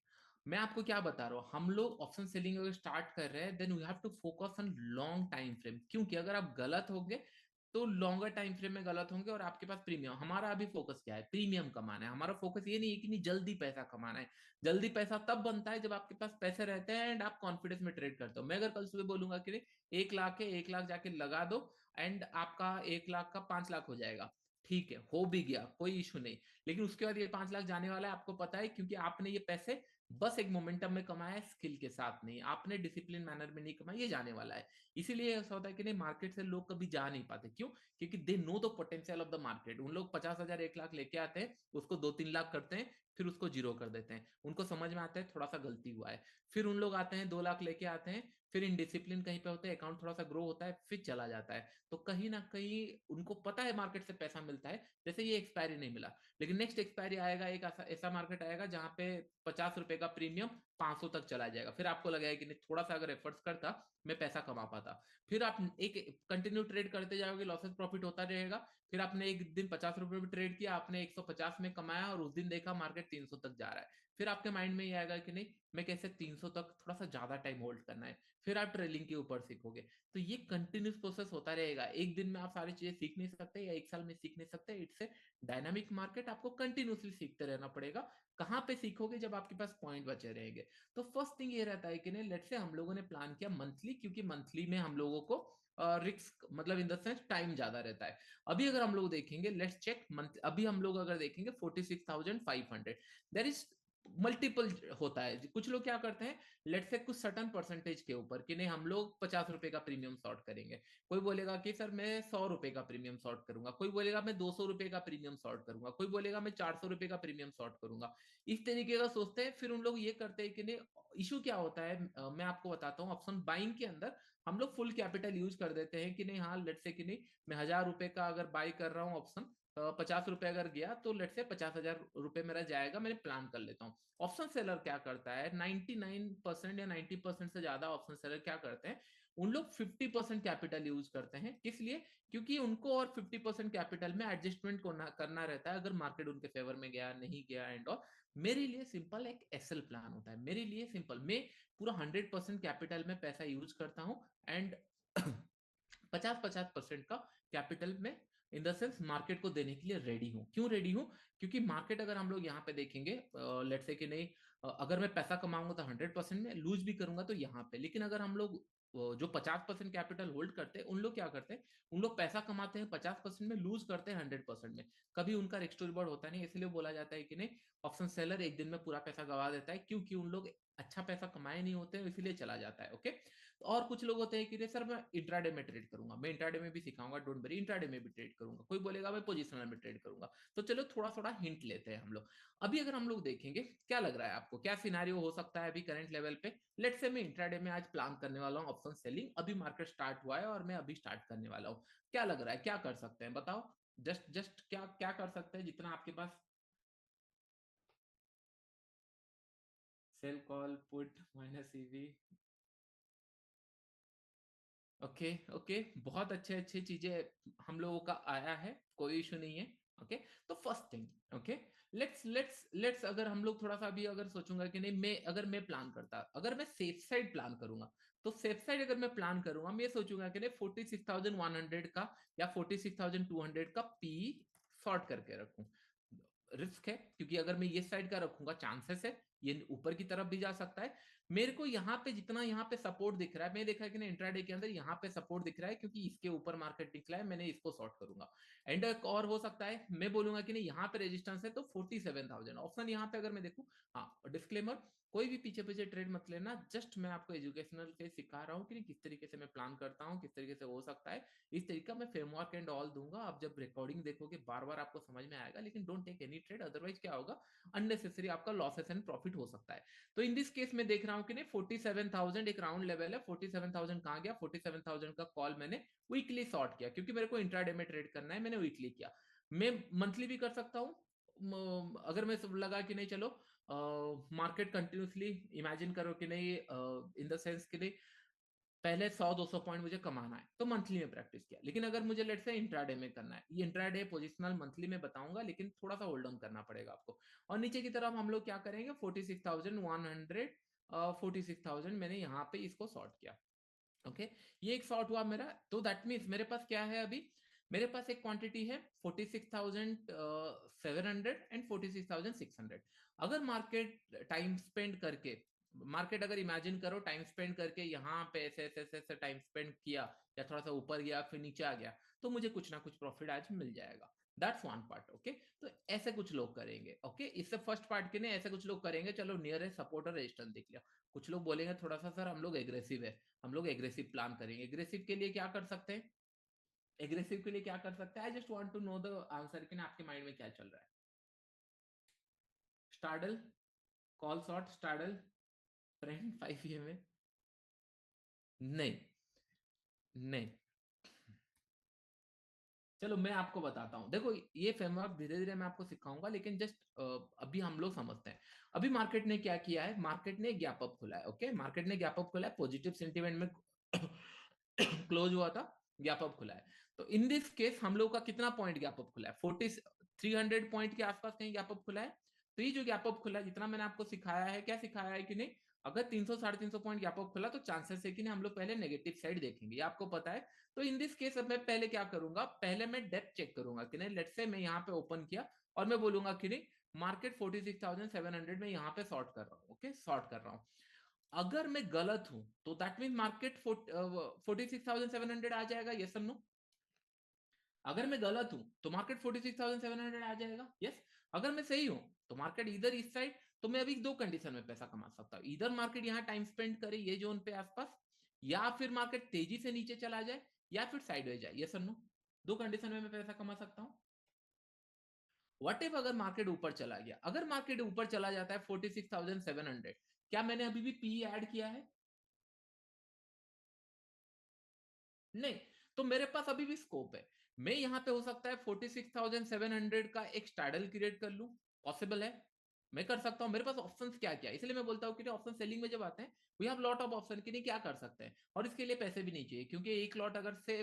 मैं आपको क्या बता रहा हूँ, हम लोग ऑप्शन सेलिंग अगर स्टार्ट कर रहे हैं, then we have to focus on long time frame, क्योंकि अगर आप गलत होंगे तो लॉन्गर टाइम फ्रेम में गलत होंगे और आपके पास प्रीमियम, हमारा अभी फोकस क्या है, प्रीमियम कमाना है। हमारा फोकस ये नहीं है कि नहीं जल्दी पैसा कमाना है। जल्दी पैसा तब बनता है जब आपके पास पैसे रहते हैं एंड आप कॉन्फिडेंस में ट्रेड करते हो। मैं अगर कल सुबह बोलूंगा कि 1 लाख है, 1 लाख जाके लगा दो एंड आपका 1 लाख का 5 लाख हो जाएगा, ठीक है, हो भी गया, कोई इशू नहीं। लेकिन उसके बाद ये 5 लाख जाने वाला है, आपको पता है, क्योंकि आपने ये पैसे बस एक मोमेंटम में कमाया है, स्किल के साथ नहीं, आपने डिसिप्लिन मैनर में नहीं कमाया, ये जाने वाला है। इसीलिए ऐसा होता है कि नहीं, मार्केट से लोग कभी जा नहीं पाते, क्यों? क्योंकि they know the potential of the market. उन लोग 50,000 1 लाख लेके आते हैं, उसको 2-3 लाख करते हैं, फिर उसको जीरो कर देते हैं। उनको समझ में आता है थोड़ा सा गलती हुआ है। फिर उन लोग आते हैं 2 लाख लेके आते हैं, फिर इनडिसिप्लिन कहीं पे होता है, अकाउंट थोड़ा सा ग्रो होता है, फिर चला जाता है। तो कहीं ना कहीं उनको पता है मार्केट से पैसा मिलता है, जैसे ये एक्सपायरी नहीं मिला, लेकिन नेक्स्ट एक्सपायरी आएगा, एक ऐसा मार्केट आएगा जहां पे 50 रुपए का प्रीमियम 500 तक चला जाएगा। फिर आपको लगेगा कि नहीं, थोड़ा सा अगर एफर्ट्स करता मैं पैसा कमा पाता। फिर आप एक कंटिन्यू ट्रेड करते जाओगे, लॉसेस प्रॉफिट होता रहेगा। फिर आपने एक दिन 50 रुपए में ट्रेड किया, आपने 150 में कमाया और उस दिन देखा मार्केट 300 तक जा रहा है। फिर आपके माइंड में ये आएगा कि नहीं, मैं कैसे 300 तक थोड़ा सा ज्यादा टाइम होल्ड करना है। फिर आप ट्रेलिंग के ऊपर सीखोगे। तो ये कंटिन्यूस प्रोसेस होता रहेगा। एक दिन में आप सारी चीजें सीख नहीं सकते या एक साल में सीख नहीं सकते। इट्स ए डायनामिक मार्केट, आपको कंटिन्यूसली सीखते रहना पड़ेगा। कहाँ पे सीखोगे? जब आपके पास पॉइंट बचे रहेंगे। तो फर्स्ट थिंग ये रहता है कि नहीं, लेट्स से हम लोगों ने प्लान किया मंथली, क्योंकि मंथली में हम लोगों को रिस्क, मतलब इन द सेंस टाइम ज्यादा रहता है। अभी अगर हम लोग देखेंगे, लेट्स चेक मंथ, अभी हम लोग अगर देखेंगे 46,500, देर इज मल्टीपल होता है। कुछ लोग क्या करते हैं, लेट्स से कुछ सर्टन परसेंटेज के ऊपर कि नहीं हम लोग 50 रुपए का प्रीमियम शॉर्ट करेंगे। कोई बोलेगा कि सर मैं 100 रुपए का प्रीमियम शॉर्ट करूंगा, कोई बोलेगा मैं 200 रुपए का प्रीमियम शॉर्ट करूंगा, कोई बोलेगा मैं 400 रुपए का प्रीमियम शॉर्ट करूंगा। इस तरीके का सोचते हैं। फिर उन लोग ये करते हैं कि नहीं, इशू क्या होता है, मैं आपको बताता हूँ। ऑप्शन बाइंग के अंदर हम लोग फुल कैपिटल यूज कर देते हैं कि नहीं, हाँ लेट से कि नहीं, मैं 1,000 रुपए का अगर बाई कर रहा हूँ ऑप्शन, 50 रुपए अगर गया तो लेट से 50,000 रुपए मेरा जाएगा, मैंने प्लान कर लेता हूँ। ऑप्शन सेलर क्या करता है, 99% या 90% से ज्यादा ऑप्शन सेलर क्या करते हैं, उन लोग 50% कैपिटल यूज करते हैं। किस लिए? क्योंकि उनको और 50% कैपिटल में एडजस्टमेंट करना रहता है, अगर मार्केट उनके फेवर में गया नहीं गया एंड ऑल। मेरे लिए सिंपल एक एसएल प्लान होता है, मेरे लिए सिंपल, मैं पूरा 100% कैपिटल में पैसा यूज करता हूँ एंड 50-50% का कैपिटल में इन द सेंस मार्केट को देने के लिए रेडी हूँ। क्यों रेडी हूँ? क्योंकि मार्केट अगर हम लोग यहाँ पे देखेंगे, लेट्स से कि नहीं, अगर मैं पैसा कमाऊंगा तो 100% में, लूज भी करूंगा तो यहाँ पे। लेकिन अगर हम लोग जो 50% कैपिटल होल्ड करते हैं, उन लोग क्या करते हैं, उन लोग पैसा कमाते हैं 50% में, लूज करते हैं 100% में। कभी उनका रिस्क टू रिवॉर्ड होता नहीं, इसलिए बोला जाता है कि नहीं, ऑप्शन सेलर एक दिन में पूरा पैसा गवा देता है, क्योंकि उन लोग अच्छा पैसा कमाए नहीं होते हैं, इसलिए चला जाता है। ओके। और कुछ लोग होते हैं कि सर मैं इंट्राडे में ट्रेड करूंगा, मैं इंट्राडे में भी सिखाऊंगा, डोंट वरी, इंट्राडे में भी ट्रेड करूंगा। कोई बोलेगा मैं पोजिशनल में ट्रेड करूंगा। तो चलो थोड़ा थोड़ा हिंट लेते हैं हम लोग। अभी अगर हम लोग देखेंगे, क्या लग रहा है आपको, क्या सिनारियो हो सकता है अभी करंट लेवल पे? लेट्स से मैं इंट्राडे में आज प्लान करने वाला हूँ ऑप्शन सेलिंग, अभी मार्केट स्टार्ट हुआ है और मैं अभी स्टार्ट करने वाला हूँ। क्या लग रहा है, क्या कर सकते हैं बताओ? जस्ट जस्ट क्या क्या कर सकते हैं जितना आपके पास? Sell call put minus EV. Okay okay, बहुत अच्छे अच्छे चीजें हम लोगों का आया है, कोई इशू नहीं है। ओके। तो फर्स्ट थिंग, ओके, लेट्स अगर हम लोग थोड़ा सा अभी अगर सोचूंगा कि नहीं, मैं अगर मैं प्लान करता, अगर मैं सेफ साइड प्लान करूंगा, तो सेफ साइड अगर मैं प्लान करूंगा, मैं सोचूंगा कि नहीं 46,100 का या 46,200 का पी शॉर्ट करके रखूं। रिस्क है, क्योंकि अगर मैं ये साइड का रखूंगा, चांसेस है ये ऊपर की तरफ भी जा सकता है। मेरे को यहाँ पे जितना यहाँ पे सपोर्ट दिख रहा है, मैं देखा है कि ना इंट्राडे के अंदर यहाँ पे सपोर्ट दिख रहा है, क्योंकि इसके ऊपर मार्केट निकला है, मैंने इसको शॉर्ट करूंगा। एंड एक और हो सकता है, मैं बोलूंगा कि नहीं यहाँ पे रेजिस्टेंस है, तो 47,000 ऑप्शन यहाँ पे अगर मैं देखूं। हाँ, डिस्क्लेमर, कोई भी पीछे पीछे ट्रेड मत लेना, जस्ट मैं आपको एजुकेशनल से सिखा रहा हूँ कि किस तरीके से मैं प्लान करता हूँ, किस तरीके से हो सकता है। इस तरीका मैं फ्रेमवर्क एंड ऑल दूंगा, आप जब रिकॉर्डिंग देखोगे बार बार आपको समझ में आएगा। लेकिन don't take any trade, otherwise क्या होगा, अननेसेसरी आपका लॉसेस एंड प्रॉफिट हो सकता है। तो इन दिस केस में देख रहा हूं कि नहीं 47,000 एक राउंड लेवल है। 47,000 कहां गया, 47,000 का कॉल मैंने वीकली शॉर्ट किया, क्योंकि मेरे को इंट्राडे में ट्रेड करना है, मैंने वीकली किया। मैं मंथली भी कर सकता हूँ। अगर मैं सब लगा कि नहीं चलो मार्केट कंटिन्यूसली, इमेजिन करो कि नहीं, इन द सेंस कि नहीं पहले 100-200 पॉइंट मुझे कमाना है तो मंथली में प्रैक्टिस किया। लेकिन अगर मुझे लेट्स से इंट्राडे में करना है, ये इंट्राडे पोजिशनल मंथली में बताऊंगा, लेकिन थोड़ा सा होल्ड ऑन करना पड़ेगा आपको। और नीचे की तरफ हम लोग क्या करेंगे, 46,100, 46,000 मैंने यहाँ पे इसको सॉर्ट किया। ओके, ये एक सॉर्ट हुआ मेरा। तो दैट मीन्स मेरे पास क्या है अभी, मेरे पास एक क्वांटिटी है 46,700 एंड 46,600। अगर मार्केट टाइम स्पेंड करके, मार्केट अगर इमेजिन करो टाइम स्पेंड करके यहाँ पे ऐसे ऐसे ऐसे, ऐसे टाइम स्पेंड किया, या थोड़ा सा ऊपर गया फिर नीचे आ गया, तो मुझे कुछ ना कुछ प्रॉफिट आज मिल जाएगा। That's one part. ओके, तो ऐसे कुछ लोग करेंगे। ओके, इससे फर्स्ट पार्ट के लिए ऐसे कुछ लोग करेंगे। चलो नियरेस्ट सपोर्ट और रेजिस्टेंस देख लिया। कुछ लोग बोलेंगे थोड़ा सा सर हम लोग एग्रेसिव है, हम लोग एग्रेसिव प्लान करेंगे। एग्रेसिव के लिए क्या कर सकते हैं, एग्रेसिव के लिए क्या कर सकते हैं, I just want to know the answer कि ना आपके माइंड में क्या चल रहा है। Straddle, call short straddle, friend 5 में नहीं, नहीं। चलो मैं आपको बताता हूँ, देखो ये फ्रेमवर्क धीरे धीरे मैं आपको सिखाऊंगा, लेकिन जस्ट अभी हम लोग समझते हैं। अभी मार्केट ने क्या किया है, मार्केट ने गैप अप खुला है। ओके, मार्केट ने गैप अप खुला है, पॉजिटिव सेंटीमेंट में क्लोज हुआ था, गैप अप खुला है। तो इन दिस केस हम लोग का कितना पॉइंट गैप अप खुला है, 300 पॉइंट के आसपास कहीं गैप अप खुला है। तो ये जो गैप अप खुला है, जितना मैंने आपको सिखाया है, क्या सिखाया है कि नहीं, अगर 300 350 पॉइंट गैप अप खुला तो चांसेस है कि नहीं हम लोग पहले नेगेटिव साइड देखेंगे, ये आपको पता है। तो इन दिस केस मैं पहले क्या करूंगा, पहले मैं डेप्थ चेक करूंगा कि नहीं, लेट्स से मैं यहाँ पे ओपन किया और मैं बोलूंगा कि नहीं मार्केट 46,700 में यहाँ पे शॉर्ट कर रहा हूँ। ओके, शॉर्ट कर रहा हूँ। अगर मैं गलत हूं तो दैट मीन मार्केट 46,700 आ जाएगा, यस और नो। अगर मैं गलत हूं तो मार्केट 46,700 आ जाएगा, यस। अगर मैं सही हूं तो मार्केट इधर इस साइड। तो मैं अभी दो कंडीशन में पैसा कमा सकता हूं, इधर मार्केट यहाँ टाइम स्पेंड करे ये जोन पे आसपास, या फिर मार्केट तेजी से नीचे चला जाए, या फिर साइडवेज जाए, यस और नो। दो कंडीशन में मैं पैसा कमा सकता हूं। व्हाट इफ अगर मार्केट ऊपर चला गया, अगर मार्केट ऊपर चला जाता है 46,700, क्या मैंने अभी भी पी ऐड किया है, नहीं। तो मेरे पास अभी भी स्कोप है। मैं यहाँ पे हो सकता है 46,700 का एक स्टाइडल क्रिएट कर लूं, पॉसिबल है, मैं कर सकता हूँ। मेरे पास ऑप्शंस क्या क्या है, इसलिए मैं बोलता हूँ कि ऑप्शन सेलिंग में जब आते हैं we have lot of option कि नहीं क्या कर सकते हैं, और इसके लिए पैसे भी नहीं चाहिए, क्योंकि एक लॉट अगर से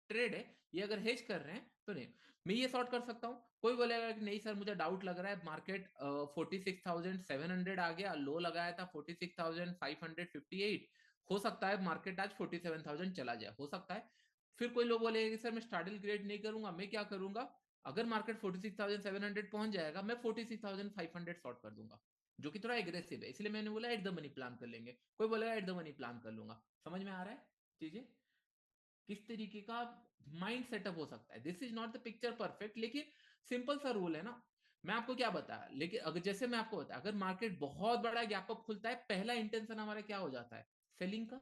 ट्रेड है, ये अगर हेज कर रहे हैं तो नहीं, मैं ये सॉर्ट कर सकता हूँ। कोई बोलेगा कि नहीं सर मुझे डाउट लग रहा है, मार्केट 46,700 आ गया, लो लगाया था 46,558, हो सकता है मार्केट आज 47,000 चला जाए, हो सकता है। फिर कोई लोग बोलेगा कि सर मैं स्टार्टल ग्रेड नहीं करूंगा, मैं क्या करूंगा, अगर मार्केट 46,700 पहुंच जाएगा मैं 46,500 शॉर्ट कर दूंगा, जो कि थोड़ा एग्रेसिव है, इसलिए मैंने बोला एट द मनी प्लान कर लेंगे। कोई बोलेगा एट द मनी प्लान कर लूंगा। समझ में आ रहा है चीजें, किस तरीके का माइंड सेटअप हो सकता है। This is not the picture perfect, लेकिन सिंपल सा रूल है ना। मैं आपको क्या बताया, लेकिन अगर जैसे मैं आपको बताया, अगर मार्केट बहुत बड़ा गैप अप खुलता है, पहला इंटेंशन हमारा क्या हो जाता है, सेलिंग का,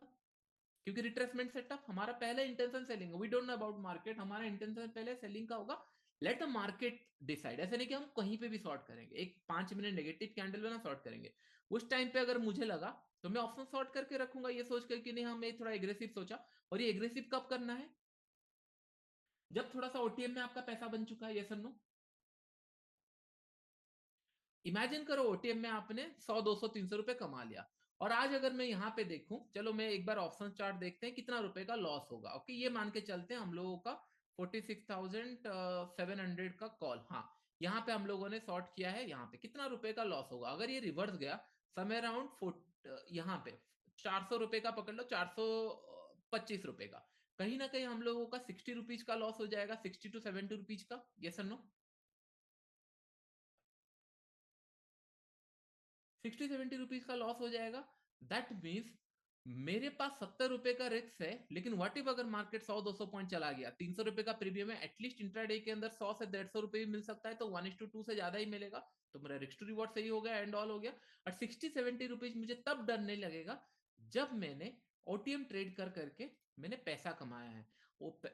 क्योंकि रिट्रेसमेंट सेटअप हमारा पहला intention selling, we don't know about market, हमारा इंटेंशन पहले सेलिंग का होगा। लेट द मार्केट डिसाइड, ऐसे नहीं कि हम कहीं पे भी शॉर्ट करेंगे, एक 5 मिनट नेगेटिव कैंडल में ना शॉर्ट करेंगे। उस टाइम पे अगर मुझे लगा तो मैं ऑप्शन शॉर्ट करके रखूंगा, ये सोच कर कि नहीं हम थोड़ा एग्रेसिव सोचा। और ये एग्रेसिव कब करना है, जब थोड़ा सा ओटीएम में आपका पैसा बन चुका है, ये सर नो। इमेजिन करो ओटीएम में आपने 100 200 300 रुपए कमा लिया, और आज अगर मैं यहाँ पे देखूं, चलो मैं एक बार ऑप्शन चार्ट देखते हैं कितना रुपए का लॉस होगा। ओके, ये मान के चलते हैं हम लोगों का 46,700 का कॉल, हाँ यहाँ पे हम लोगों ने शॉर्ट किया है, यहाँ पे कितना रुपए का लॉस होगा अगर ये रिवर्स गया, समय अराउंड यहाँ पे 400 रुपए का पकड़ लो, 425 रुपए का, कहीं ना कहीं हम लोगों का 60 रुपीज का लॉस हो जाएगा, 60 to 70 रुपीज का, यस और नो। 60-70 रुपीज का लॉस हो जाएगा। दैट मीन्स मेरे पास 70 रुपए का रिस्क है, लेकिन व्हाट इफ अगर मार्केट 100-200 पॉइंट चला गया, 300 रुपए का प्रीमियम है, एटलीस्ट इंट्राडे के अंदर 100 से 150 रुपए भी मिल सकता है, तो 1:2 से ज्यादा ही मिलेगा। तो मेरा रिस्क टू रिवॉर्ड सही हो गया, एंड ऑल हो गया। और 60-70 रुपीज मुझे तब डर नहीं लगेगा जब मैंने ओटीएम ट्रेड कर करके मैंने पैसा कमाया है।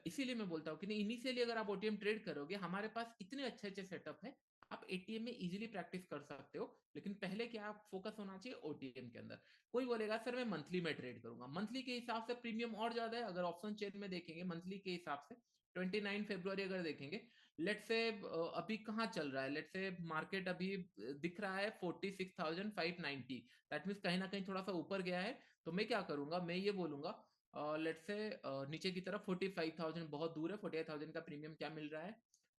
इसीलिए मैं बोलता हूँ कि नहीं, इनिशियली अगर आप ओटीएम ट्रेड करोगे, हमारे पास इतने अच्छे अच्छे सेटअप है, आप एटीएम में इजीली प्रैक्टिस कर सकते हो, लेकिन पहले क्या आप फोकस होना चाहिए ओटीएम के अंदर। कोई बोलेगा सर मैं मंथली में ट्रेड करूंगा, मंथली के हिसाब से प्रीमियम और ज्यादा है। अगर ऑप्शन चेन में देखेंगे मंथली के हिसाब से 29 फरवरी अगर देखेंगे, लेट से अभी कहाँ चल रहा है, लेट से मार्केट अभी दिख रहा है 46,590, दैट मीन्स कहीं ना कहीं थोड़ा सा ऊपर गया है। तो मैं क्या करूंगा, मैं ये बोलूंगा लेट्स से नीचे की तरफ 45,000 बहुत दूर है, 48,000 का प्रीमियम क्या मिल रहा है,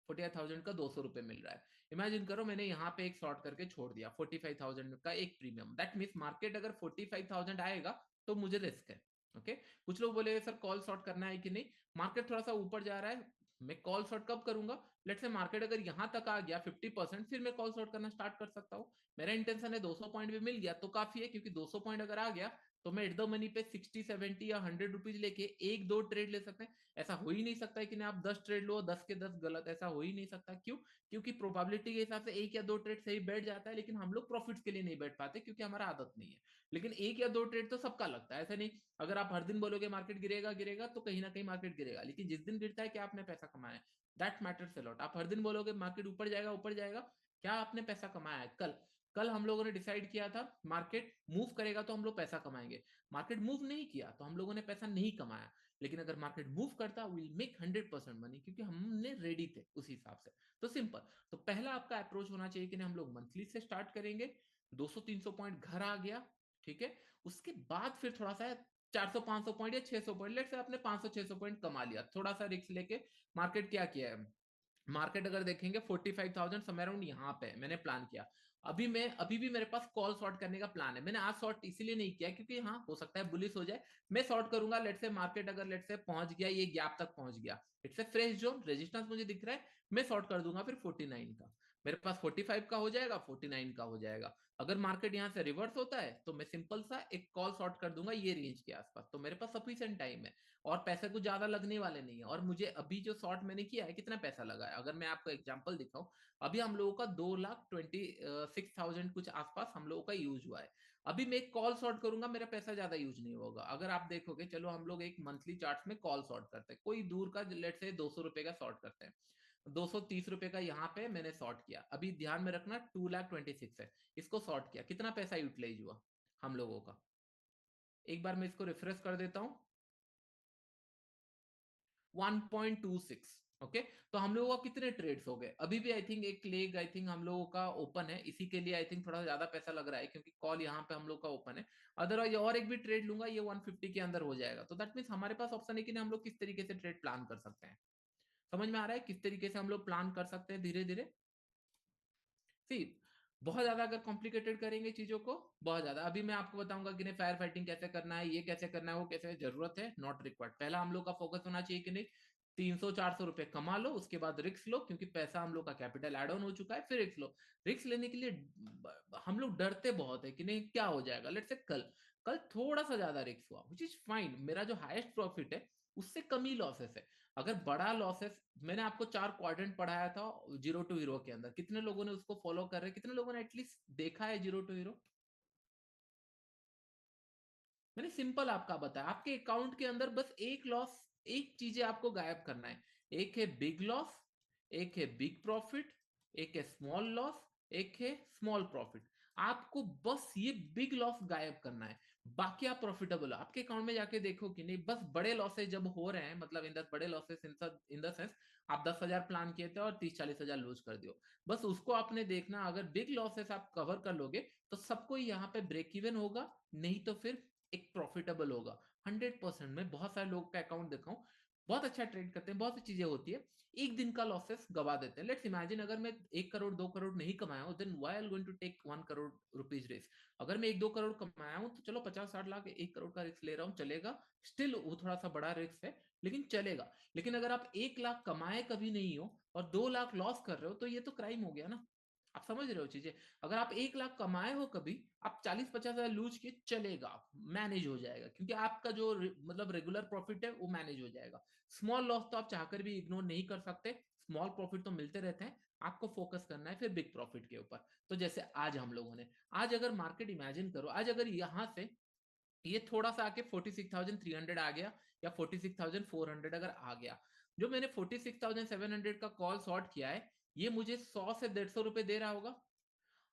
48,000 का 200 रुपए मिल रहा है। इमेजिन करो मैंने यहाँ पे एक शॉर्ट करके छोड़ दिया 45,000 का एक प्रीमियम, दैट मीन्स मार्केट अगर 45,000 आएगा तो मुझे रिस्क है। ओके कुछ लोग बोले सर कॉल शॉर्ट करना है कि नहीं, मार्केट थोड़ा सा ऊपर जा रहा है, मैं कॉल शॉर्ट कब करूंगा, लेट्स से मार्केट अगर यहाँ तक आ गया 50%, फिर मैं कॉल शॉर्ट करना स्टार्ट कर सकता हूँ। मेरा इंटेंशन है 200 पॉइंट भी मिल गया तो काफी है, क्योंकि 200 पॉइंट अगर आ गया तो मैं एट द मनी पे 60 70 या 100 रुपीज लेके एक दो ट्रेड ले सकते हैं। ऐसा हो ही नहीं सकता है कि ना आप 10 ट्रेड लो 10 के 10 गलत, ऐसा हो ही नहीं सकता। क्यों? क्योंकि प्रोबेबिलिटी के हिसाब से एक या दो ट्रेड सही बैठ जाता है, लेकिन हम लोग प्रॉफिट्स के लिए नहीं बैठ पाते क्योंकि हमारा आदत नहीं है। लेकिन एक या दो ट्रेड तो सबका लगता है, ऐसा नहीं अगर आप हर दिन बोलोगे मार्केट गिरेगा गिरेगा तो कहीं ना कहीं मार्केट गिरेगा, लेकिन जिस दिन गिरता है क्या आपने पैसा कमाया है, दैट मैटर्स अ लॉट। आप हर दिन बोलोगे मार्केट ऊपर जाएगा, क्या आपने पैसा कमाया है? कल कल हम लोगों ने डिसाइड किया था मार्केट मूव करेगा तो हम लोग पैसा कमाएंगे, मार्केट मूव नहीं किया तो हम लोगों ने पैसा नहीं कमाया। लेकिन अगर मार्केट मूव करता विल मेक 100% मनी, क्योंकि हमने रेडी थे उस हिसाब से। तो सिंपल, तो पहला आपका अप्रोच होना चाहिए कि हम लोग मंथली से स्टार्ट करेंगे, 200-300 पॉइंट घर आ गया, ठीक है, उसके बाद फिर थोड़ा सा 400-500 पॉइंट या 600 पॉइंट, लेट से आपने 500-600 पॉइंट कमा लिया, थोड़ा सा रिस्क लेके। मार्केट क्या किया है, मार्केट अगर देखेंगे 45,000 समय अराउंड यहाँ पे मैंने प्लान किया। अभी भी मेरे पास कॉल शॉर्ट करने का प्लान है। मैंने आज शॉर्ट इसीलिए नहीं किया क्योंकि हाँ हो सकता है बुलिश हो जाए, मैं शॉर्ट करूंगा, लेट से मार्केट अगर लेट से पहुंच गया ये गैप तक पहुंच गया, it's a fresh zone, resistance मुझे दिख रहा है, मैं शॉर्ट कर दूंगा फिर 49 का, मेरे पास 45 का हो जाएगा, 49 का हो जाएगा। अगर मार्केट यहाँ से रिवर्स होता है तो मैं सिंपल सा एक कॉल शॉर्ट कर दूंगा ये रेंज के आसपास, तो मेरे पास सफिशिएंट टाइम है और पैसे कुछ ज्यादा लगने वाले नहीं है। और मुझे अभी जो शॉर्ट मैंने किया है कितना पैसा लगा है, अगर मैं आपको एग्जांपल दिखाऊं, अभी हम लोगों का 2,26,000 कुछ आसपास हम लोगों का यूज हुआ है। अभी मैं एक कॉल शॉर्ट करूंगा मेरा पैसा ज्यादा यूज नहीं होगा। अगर आप देखोगे, चलो हम लोग एक मंथली चार्ट में कॉल शॉर्ट करते हैं, कोई दूर का लेट से 200 रुपए का शॉर्ट करते हैं, 230 रुपए का यहाँ पे मैंने शॉर्ट किया, अभी ध्यान में रखना 2,26,000 है, इसको शॉर्ट किया, कितना पैसा यूटिलाइज हुआ हम लोगों का, एक बार मैं इसको रिफ्रेश कर देता हूँ, 1.26। ओके तो हम लोगों का कितने ट्रेड्स हो गए, अभी भी आई थिंक एक लेग आई थिंक हम लोगों का ओपन है, इसी के लिए आई थिंक थोड़ा ज्यादा पैसा लग रहा है क्योंकि कॉल यहाँ पे हम लोग का ओपन है। अदरवाइज और एक भी ट्रेड लूंगा ये 150 के अंदर हो जाएगा, तो दैट मीन्स हमारे पास ऑप्शन है कि हम लोग किस तरीके से ट्रेड प्लान कर सकते हैं। समझ में आ रहा है किस तरीके से हम लोग प्लान कर सकते हैं धीरे धीरे। सी बहुत ज्यादा अगर कॉम्प्लिकेटेड करेंगे चीजों को, बहुत ज्यादा, अभी मैं आपको बताऊंगा कि नहीं फायर फाइटिंग कैसे करना है, ये कैसे करना है, वो कैसे, जरूरत है नॉट रिक्वायर्ड। पहला हम लोग का फोकस होना चाहिए कि नहीं 300-400 रुपए कमा लो, उसके बाद रिस्क लो, क्योंकि पैसा हम लोग का कैपिटल एड ऑन हो चुका है, फिर रिस्क लो। रिस्क लेने के लिए हम लोग डरते बहुत है कि नहीं क्या हो जाएगा, लेट्स से कल कल थोड़ा सा ज्यादा रिस्क हुआ विच इज फाइन, मेरा जो हाईएस्ट प्रॉफिट है उससे कम ही लॉसेस है। अगर बड़ा लॉसेस, मैंने आपको 4 क्वाड्रेंट पढ़ाया था जीरो टू हीरो के अंदर, कितने लोगों ने उसको फॉलो कर रहे हैं, कितने लोगों ने एटलीस्ट देखा है जीरो टू हीरो? मैंने सिंपल आपका बताया, आपके अकाउंट के अंदर बस एक लॉस, एक चीजें आपको गायब करना है, एक है बिग लॉस, एक है बिग प्रॉफिट, एक है स्मॉल लॉस, एक है स्मॉल प्रॉफिट। आपको बस ये बिग लॉस गायब करना है, बाकी आप प्रॉफिटेबल हो। आपके अकाउंट में जाके देखो कि नहीं, बस बड़े लॉसेस जब हो रहे हैं, मतलब इन द बड़े लॉसेस इन द सेंस आप 10,000 प्लान किए थे और 30-40,000 लूज कर दियो, बस उसको आपने देखना। अगर बिग लॉसेस आप कवर कर लोगे तो सबको यहाँ पे ब्रेक इवन होगा, नहीं तो फिर एक प्रॉफिटेबल होगा 100%। मैं बहुत सारे लोगों का अकाउंट देखा हूँ, बहुत अच्छा ट्रेड करते हैं, बहुत सी चीजें होती है, एक दिन का लॉसेस गवा देते हैं। लेट्स इमेजिन अगर मैं 1 करोड़ 2 करोड़ नहीं कमाया हूँ, then why I am going to take 1 crore rupees risk. अगर मैं 1-2 करोड़ कमाया हूँ तो चलो 50-60 लाख 1 करोड़ का रिस्क ले रहा हूँ, चलेगा, स्टिल वो थोड़ा सा बड़ा रिस्क है लेकिन चलेगा। लेकिन अगर आप 1 लाख कमाए कभी नहीं हो और 2 लाख लॉस कर रहे हो तो ये तो क्राइम हो गया ना। आप समझ रहे हो चीजें, अगर आप 1 लाख कमाए हो कभी, आप 40-50 हजार लूज के चलेगा, मैनेज हो जाएगा, क्योंकि आपका जो मतलब रेगुलर प्रॉफिट है वो मैनेज हो जाएगा। स्मॉल लॉस तो आप चाहकर भी इग्नोर नहीं कर सकते, स्मॉल प्रॉफिट तो मिलते रहते हैं, आपको फोकस करना है फिर बिग प्रॉफिट के ऊपर। तो जैसे आज हम लोगों ने, आज अगर मार्केट इमेजिन करो, आज अगर यहाँ से ये थोड़ा सा आके 46,300 आ गया या 46,400 अगर आ गया, जो मैंने 46,700 का कॉल शॉर्ट किया है, ये मुझे 100 से 150 रुपए दे रहा होगा।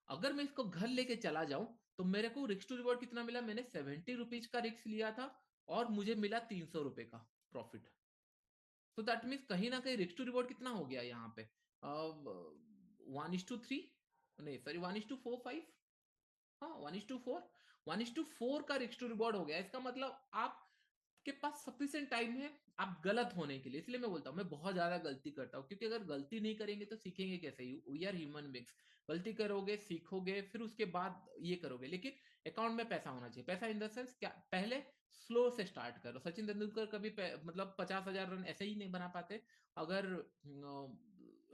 अगर मैं इसको घर लेके चला जाऊं तो मेरे को रिस्क टू रिवॉर्ड कितना मिला, मैंने 70 रुपीज का रिस्क लिया था और मुझे मिला 300 रुपए का प्रॉफिट। तो दैट मीन्स कहीं ना कहीं रिस्क टू रिवॉर्ड कितना हो गया यहाँ पे, 1:3, नहीं सॉरी 1:4, 5, हाँ 1:4, 1:4 का रिस्क टू रिवॉर्ड हो गया। इसका मतलब आप आपके पास सफिशिएंट टाइम है आप गलत होने के लिए। इसलिए मैं बोलता हूँ मैं बहुत ज्यादा गलती करता हूँ, क्योंकि अगर गलती नहीं करेंगे तो सीखेंगे कैसे? We are human beings. गलती करोगे, सीखोगे, फिर उसके बाद ये करोगे। लेकिन अकाउंट में पैसा होना चाहिए। पैसा इन द सेंस क्या? पहले स्लो से स्टार्ट करो। सचिन तेंदुलकर कभी मतलब 50,000 रन ऐसे ही नहीं बना पाते। अगर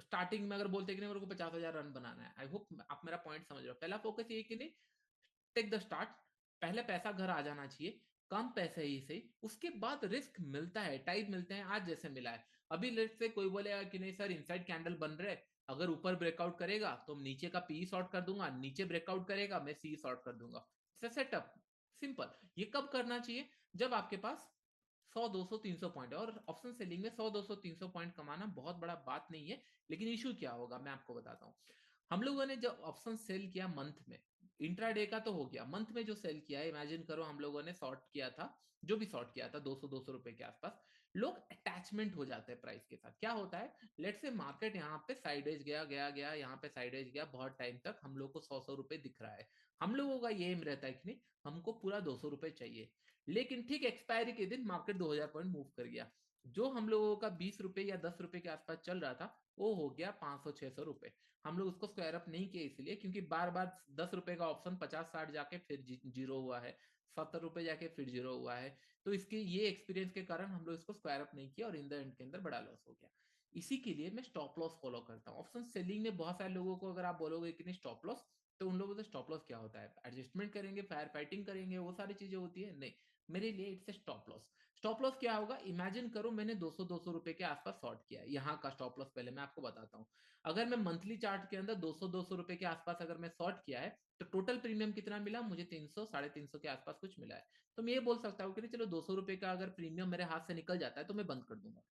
स्टार्टिंग में अगर बोलते कि नहीं मेरे को 50,000 रन बनाना है, आई होप आप मेरा पॉइंट समझ रहे हो। पहला फोकस ये कि नहीं, टेक द स्टार्ट। पहले पैसा घर आ जाना चाहिए, कम पैसे ही सही, उसके बाद रिस्क मिलता है, टाइम मिलते हैं, आज जैसे मिला है। अभी लेट से कोई बोलेगा कि नहीं सर इनसाइड कैंडल बन रहे, अगर ऊपर ब्रेकआउट करेगा तो नीचे का पी शॉर्ट कर दूंगा, नीचे ब्रेकआउट करेगा मैं सी शॉर्ट कर दूंगा। Setup simple. ये कब करना चाहिए? जब आपके पास 100 200 300 पॉइंट है। और ऑप्शन सेलिंग में 100 200 300 पॉइंट कमाना बहुत बड़ा बात नहीं है। लेकिन इशू क्या होगा मैं आपको बताता हूँ। हम लोगों ने जब ऑप्शन सेल किया मंथ में, इंट्राडे का तो हो गया, मंथ में जो सेल किया है, इमेजिन करो हम लोगों ने शॉर्ट किया था, जो भी शॉर्ट किया था 200 रुपए के आसपास, लोग अटैचमेंट हो जाते हैं प्राइस के साथ। क्या होता है, लेट से मार्केट यहाँ पे साइडेज गया गया गया, यहाँ पे साइडेज गया बहुत टाइम तक, हम लोग को 100 रुपए दिख रहा है। हम लोगों का ये एम रहता है कि नहीं हमको पूरा 200 रुपए चाहिए। लेकिन ठीक एक्सपायरी के दिन मार्केट 2000 पॉइंट मूव कर गया। जो हम लोगों का 20 रुपए या 10 रुपए के आसपास चल रहा था, वो हो गया 500 600 रुपए। हम लोग उसको स्क्वायर अप नहीं किए इसलिए क्योंकि बार बार 10 रुपए का ऑप्शन 50 60 जाके फिर जीरो हुआ है, 70 रुपए जाके फिर जीरो हुआ है। तो इसके ये एक्सपीरियंस के कारण हम लोग इसको स्क्वायर अप नहीं किया और इन द एंड के अंदर बड़ा लॉस हो गया। इसी के लिए मैं स्टॉप लॉस फॉलो करता हूँ। ऑप्शन सेलिंग में बहुत सारे लोगों को अगर आप बोलोगे कि नहीं स्टॉप लॉस, तो उन लोगों से स्टॉप लॉस क्या होता है, एडजस्टमेंट करेंगे, फायर फाइटिंग करेंगे, वो सारी चीजें होती है। नहीं, मेरे लिए it's stop loss. Stop loss क्या होगा, इमेजिन करो मैंने 200 रुपए के आसपास शॉर्ट किया है। यहाँ का स्टॉप लॉस पहले मैं आपको बताता हूँ। अगर मैं मंथली चार्ट के अंदर 200 रुपए के आसपास अगर मैं शॉर्ट किया है, तो टोटल प्रीमियम कितना मिला मुझे? 300 350 के आसपास कुछ मिला है। तो मैं ये बोल सकता हूँ कि चलो 200 रुपए का अगर प्रीमियम मेरे हाथ से निकल जाता है तो मैं बंद कर दूंगा,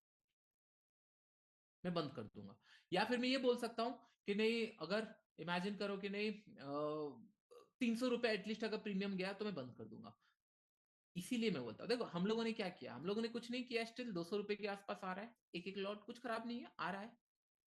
मैं बंद कर दूंगा। या फिर मैं ये बोल सकता हूँ कि नहीं, अगर इमेजिन करो कि नहीं 300 रुपए एटलीस्ट अगर प्रीमियम गया तो मैं बंद कर दूंगा। इसीलिए मैं बोलता हूँ, देखो हम लोगों ने क्या किया, हम लोगों ने कुछ नहीं किया, स्टिल 200 रुपए के आसपास आ रहा है एक एक लॉट, कुछ खराब नहीं है, आ रहा है।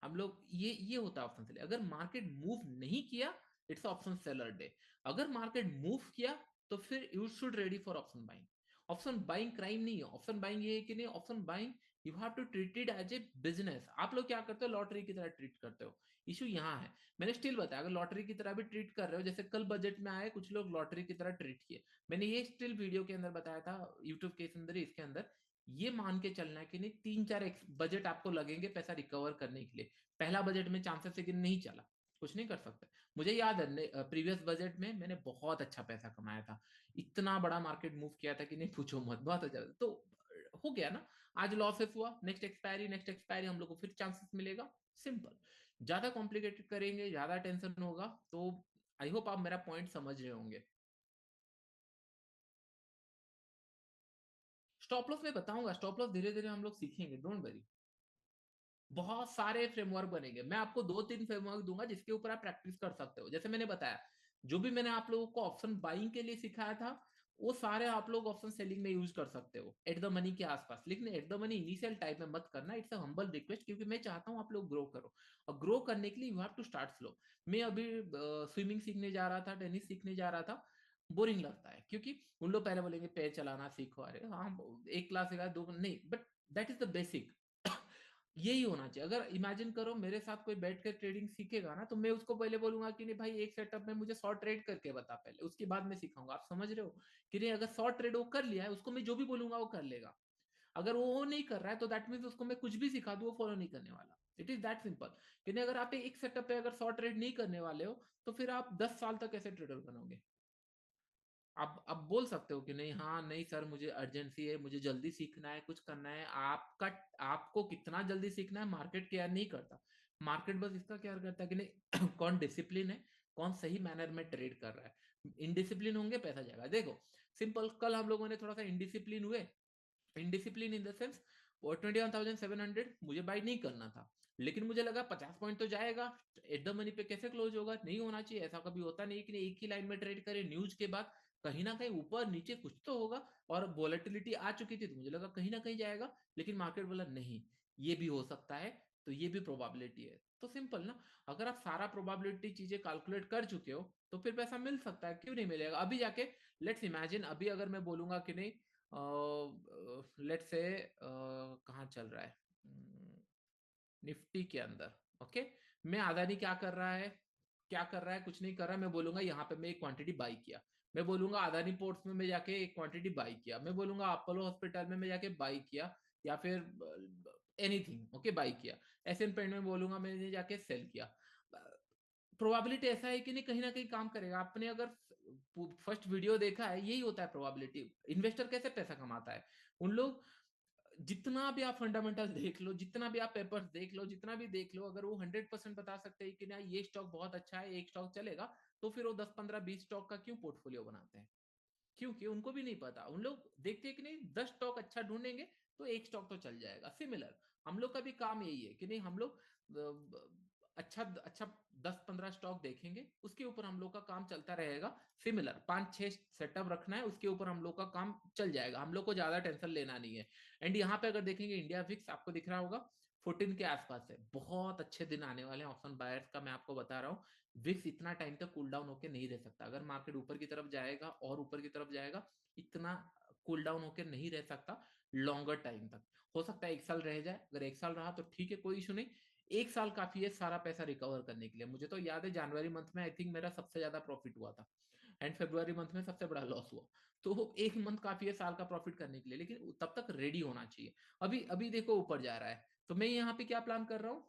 हम लोग ये होता है ऑप्शन सेलर। अगर मार्केट मूव नहीं किया, इट्स ऑप्शन सेलर डे। अगर मार्केट मूव किया तो फिर you should ready for option buying. Option buying crime नहीं है। ऑप्शन बाइंग ये है कि नहीं, option buying you have to treat it as a business. आप लोग क्या करते हो, लॉटरी की तरह ट्रीट करते हो। इशू यहाँ है। मैंने स्टिल बताया, अगर लॉटरी की तरह भी ट्रीट कर रहे हो, जैसे कल बजट में आए कुछ लोग लॉटरी की तरह ट्रीट किए, मैंने ये स्टिल वीडियो के अंदर बताया था, यूट्यूब के अंदर इसके अंदर, ये मान के चलना है कि नहीं 3 4 बजट आपको लगेंगे पैसा रिकवर करने के लिए। पहला बजट में चांसेस है कि नहीं चला, कुछ नहीं कर सकते। मुझे याद है प्रीवियस बजट में मैंने बहुत अच्छा पैसा कमाया था। इतना बड़ा मार्केट मूव किया था कि नहीं पूछो मत, बहुत अच्छा। तो हो गया ना, आज लॉसेस हुआ, नेक्स्ट एक्सपायरी हम लोग को फिर चांसेस मिलेगा। सिंपल। ज्यादा कॉम्प्लिकेटेड करेंगे, ज्यादा टेंशन होगा। तो आई होप आप मेरा पॉइंट समझ रहे होंगे। स्टॉप लॉस मैं बताऊंगा, स्टॉप लॉस धीरे धीरे हम लोग सीखेंगे, डोंट वरी। बहुत सारे फ्रेमवर्क बनेंगे, मैं आपको 2 3 फ्रेमवर्क दूंगा जिसके ऊपर आप प्रैक्टिस कर सकते हो। जैसे मैंने बताया, जो भी मैंने आप लोगों को ऑप्शन बाइंग के लिए सिखाया था, वो सारे आप लोग ऑप्शन सेलिंग में यूज कर सकते हो एट द मनी के आसपास। लेकिन at the money initial time में मत करना, इट्स अ हम्बल रिक्वेस्ट, क्योंकि मैं चाहता हूँ आप लोग ग्रो करो। और ग्रो करने के लिए you have to start slow. मैं अभी स्विमिंग सीखने जा रहा था, टेनिस सीखने जा रहा था, बोरिंग लगता है क्योंकि उन लोग पहले बोलेंगे पैर चलाना सीखो, अरे हाँ एक क्लास सिखा दो नहीं, but that is the basic. यही होना चाहिए। अगर इमेजिन करो मेरे साथ कोई बैठ कर ट्रेडिंग सीखेगा ना, तो मैं उसको पहले बोलूंगा कि नहीं भाई एक सेटअप में मुझे शॉर्ट ट्रेड करके बता पहले, उसके बाद मैं सिखाऊंगा। आप समझ रहे हो कि नहीं? अगर शॉर्ट ट्रेड वो कर लिया है, उसको मैं जो भी बोलूंगा वो कर लेगा। अगर वो नहीं कर रहा है तो दैट मीन उसको मैं कुछ भी सिखा दूं वो फॉलो नहीं करने वाला। It is that simple. कि नहीं, अगर आप एक सेटअप पे अगर शॉर्ट ट्रेड नहीं करने वाले हो, तो फिर आप 10 साल तक कैसे ट्रेडर बनोगे? आप बोल सकते हो कि नहीं, हाँ नहीं सर मुझे अर्जेंसी है, मुझे जल्दी सीखना है, कुछ करना है। आपका आपको कितना जल्दी सीखना है मार्केट केयर नहीं करता। मार्केट बस इसका केयर करता है कि नहीं कौन डिसिप्लिन है, कौन सही मैनर में ट्रेड कर रहा है। इनडिसिप्लिन होंगे पैसा जाएगा। देखो सिंपल, कल हम लोगों ने थोड़ा सा इनडिसिप्लिन हुए। इनडिसिप्लिन इन द सेंस, 21,700 मुझे बाई नहीं करना था, लेकिन मुझे लगा 50 पॉइंट तो जाएगा, एट द मनी पे कैसे क्लोज होगा, नहीं होना चाहिए। ऐसा कभी होता नहीं कि एक ही लाइन में ट्रेड करे, न्यूज के बाद कहीं ना कहीं ऊपर नीचे कुछ तो होगा। और वॉलेटिलिटी आ चुकी थी तो मुझे लगा कहीं ना कहीं जाएगा, लेकिन मार्केट बोला नहीं, ये भी हो सकता है, तो ये भी प्रोबेबिलिटी है। तो सिंपल ना, अगर आप सारा प्रोबेबिलिटी चीजें कैलकुलेट कर चुके हो तो फिर पैसा मिल सकता है, क्यों नहीं मिलेगा? अभी जाके लेट्स इमेजिन, अभी अगर मैं बोलूंगा कि नहीं लेट्स से कहाँ चल रहा है निफ्टी के अंदर। ओके, मैं अदानी क्या कर रहा है, कुछ नहीं कर रहा है। मैं बोलूंगा यहाँ पे मैं एक क्वांटिटी बाई किया, मैं बोलूंगा अदानी पोर्ट्स में मैं जाके एक क्वांटिटी बाई किया, मैं बोलूंगा अपोलो हॉस्पिटल में मैं जाके बाई किया, या फिर एनीथिंग ओके बाई किया। एशियन पेंट में बोलूंगा मैंने जाके सेल किया। प्रोबेबिलिटी ऐसा है कि नहीं कहीं ना कहीं काम करेगा। आपने अगर फर्स्ट वीडियो देखा है, यही होता है प्रोबेबिलिटी। इन्वेस्टर कैसे पैसा कमाता है, उन लोग जितना भी आप फंडामेंटल देख लो, जितना भी आप पेपर्स देख लो, जितना भी देख लो, अगर वो 100% बता सकते हैं कि ना ये स्टॉक बहुत अच्छा है, एक स्टॉक चलेगा, तो फिर वो 10 15 20 स्टॉक का क्यों पोर्टफोलियो बनाते हैं? क्योंकि उनको भी नहीं पता। उन लोग देखते हैं कि नहीं 10 स्टॉक अच्छा ढूंढेंगे तो एक स्टॉक तो चल जाएगा। सिमिलर हम लोग का भी काम यही है कि नहीं हम लोग अच्छा अच्छा 10 15 स्टॉक देखेंगे, उसके ऊपर हम लोग का काम चलता रहेगा। सिमिलर 5 6 सेटअप रखना है, उसके ऊपर हम लोग का काम चल जाएगा, हम लोग को ज्यादा टेंशन लेना नहीं है। एंड यहाँ पे अगर देखेंगे इंडिया विक्स आपको दिख रहा होगा 14 के आसपास है। बहुत अच्छे दिन आने वाले हैं ऑप्शन बायर्स का, मैं आपको बता रहा हूँ। विक्स इतना टाइम तक कूल डाउन होकर नहीं रह सकता। अगर मार्केट ऊपर की तरफ जाएगा और ऊपर की तरफ जाएगा, इतना कूल डाउन होकर नहीं रह सकता लॉन्गर टाइम तक। हो सकता है 1 साल रह जाए, अगर 1 साल रहा तो ठीक है, कोई इशू नहीं। 1 साल काफी है सारा पैसा रिकवर करने के लिए। मुझे तो याद है जनवरी मंथ में आई थिंक मेरा सबसे ज्यादा प्रॉफिट हुआ था, एंड फरवरी मंथ में सबसे बड़ा लॉस हुआ। तो एक मंथ काफी है साल का प्रॉफिट करने के लिए, लेकिन तब तक रेडी होना चाहिए। अभी अभी देखो ऊपर जा रहा है, तो मैं यहाँ पे क्या प्लान कर रहा हूँ,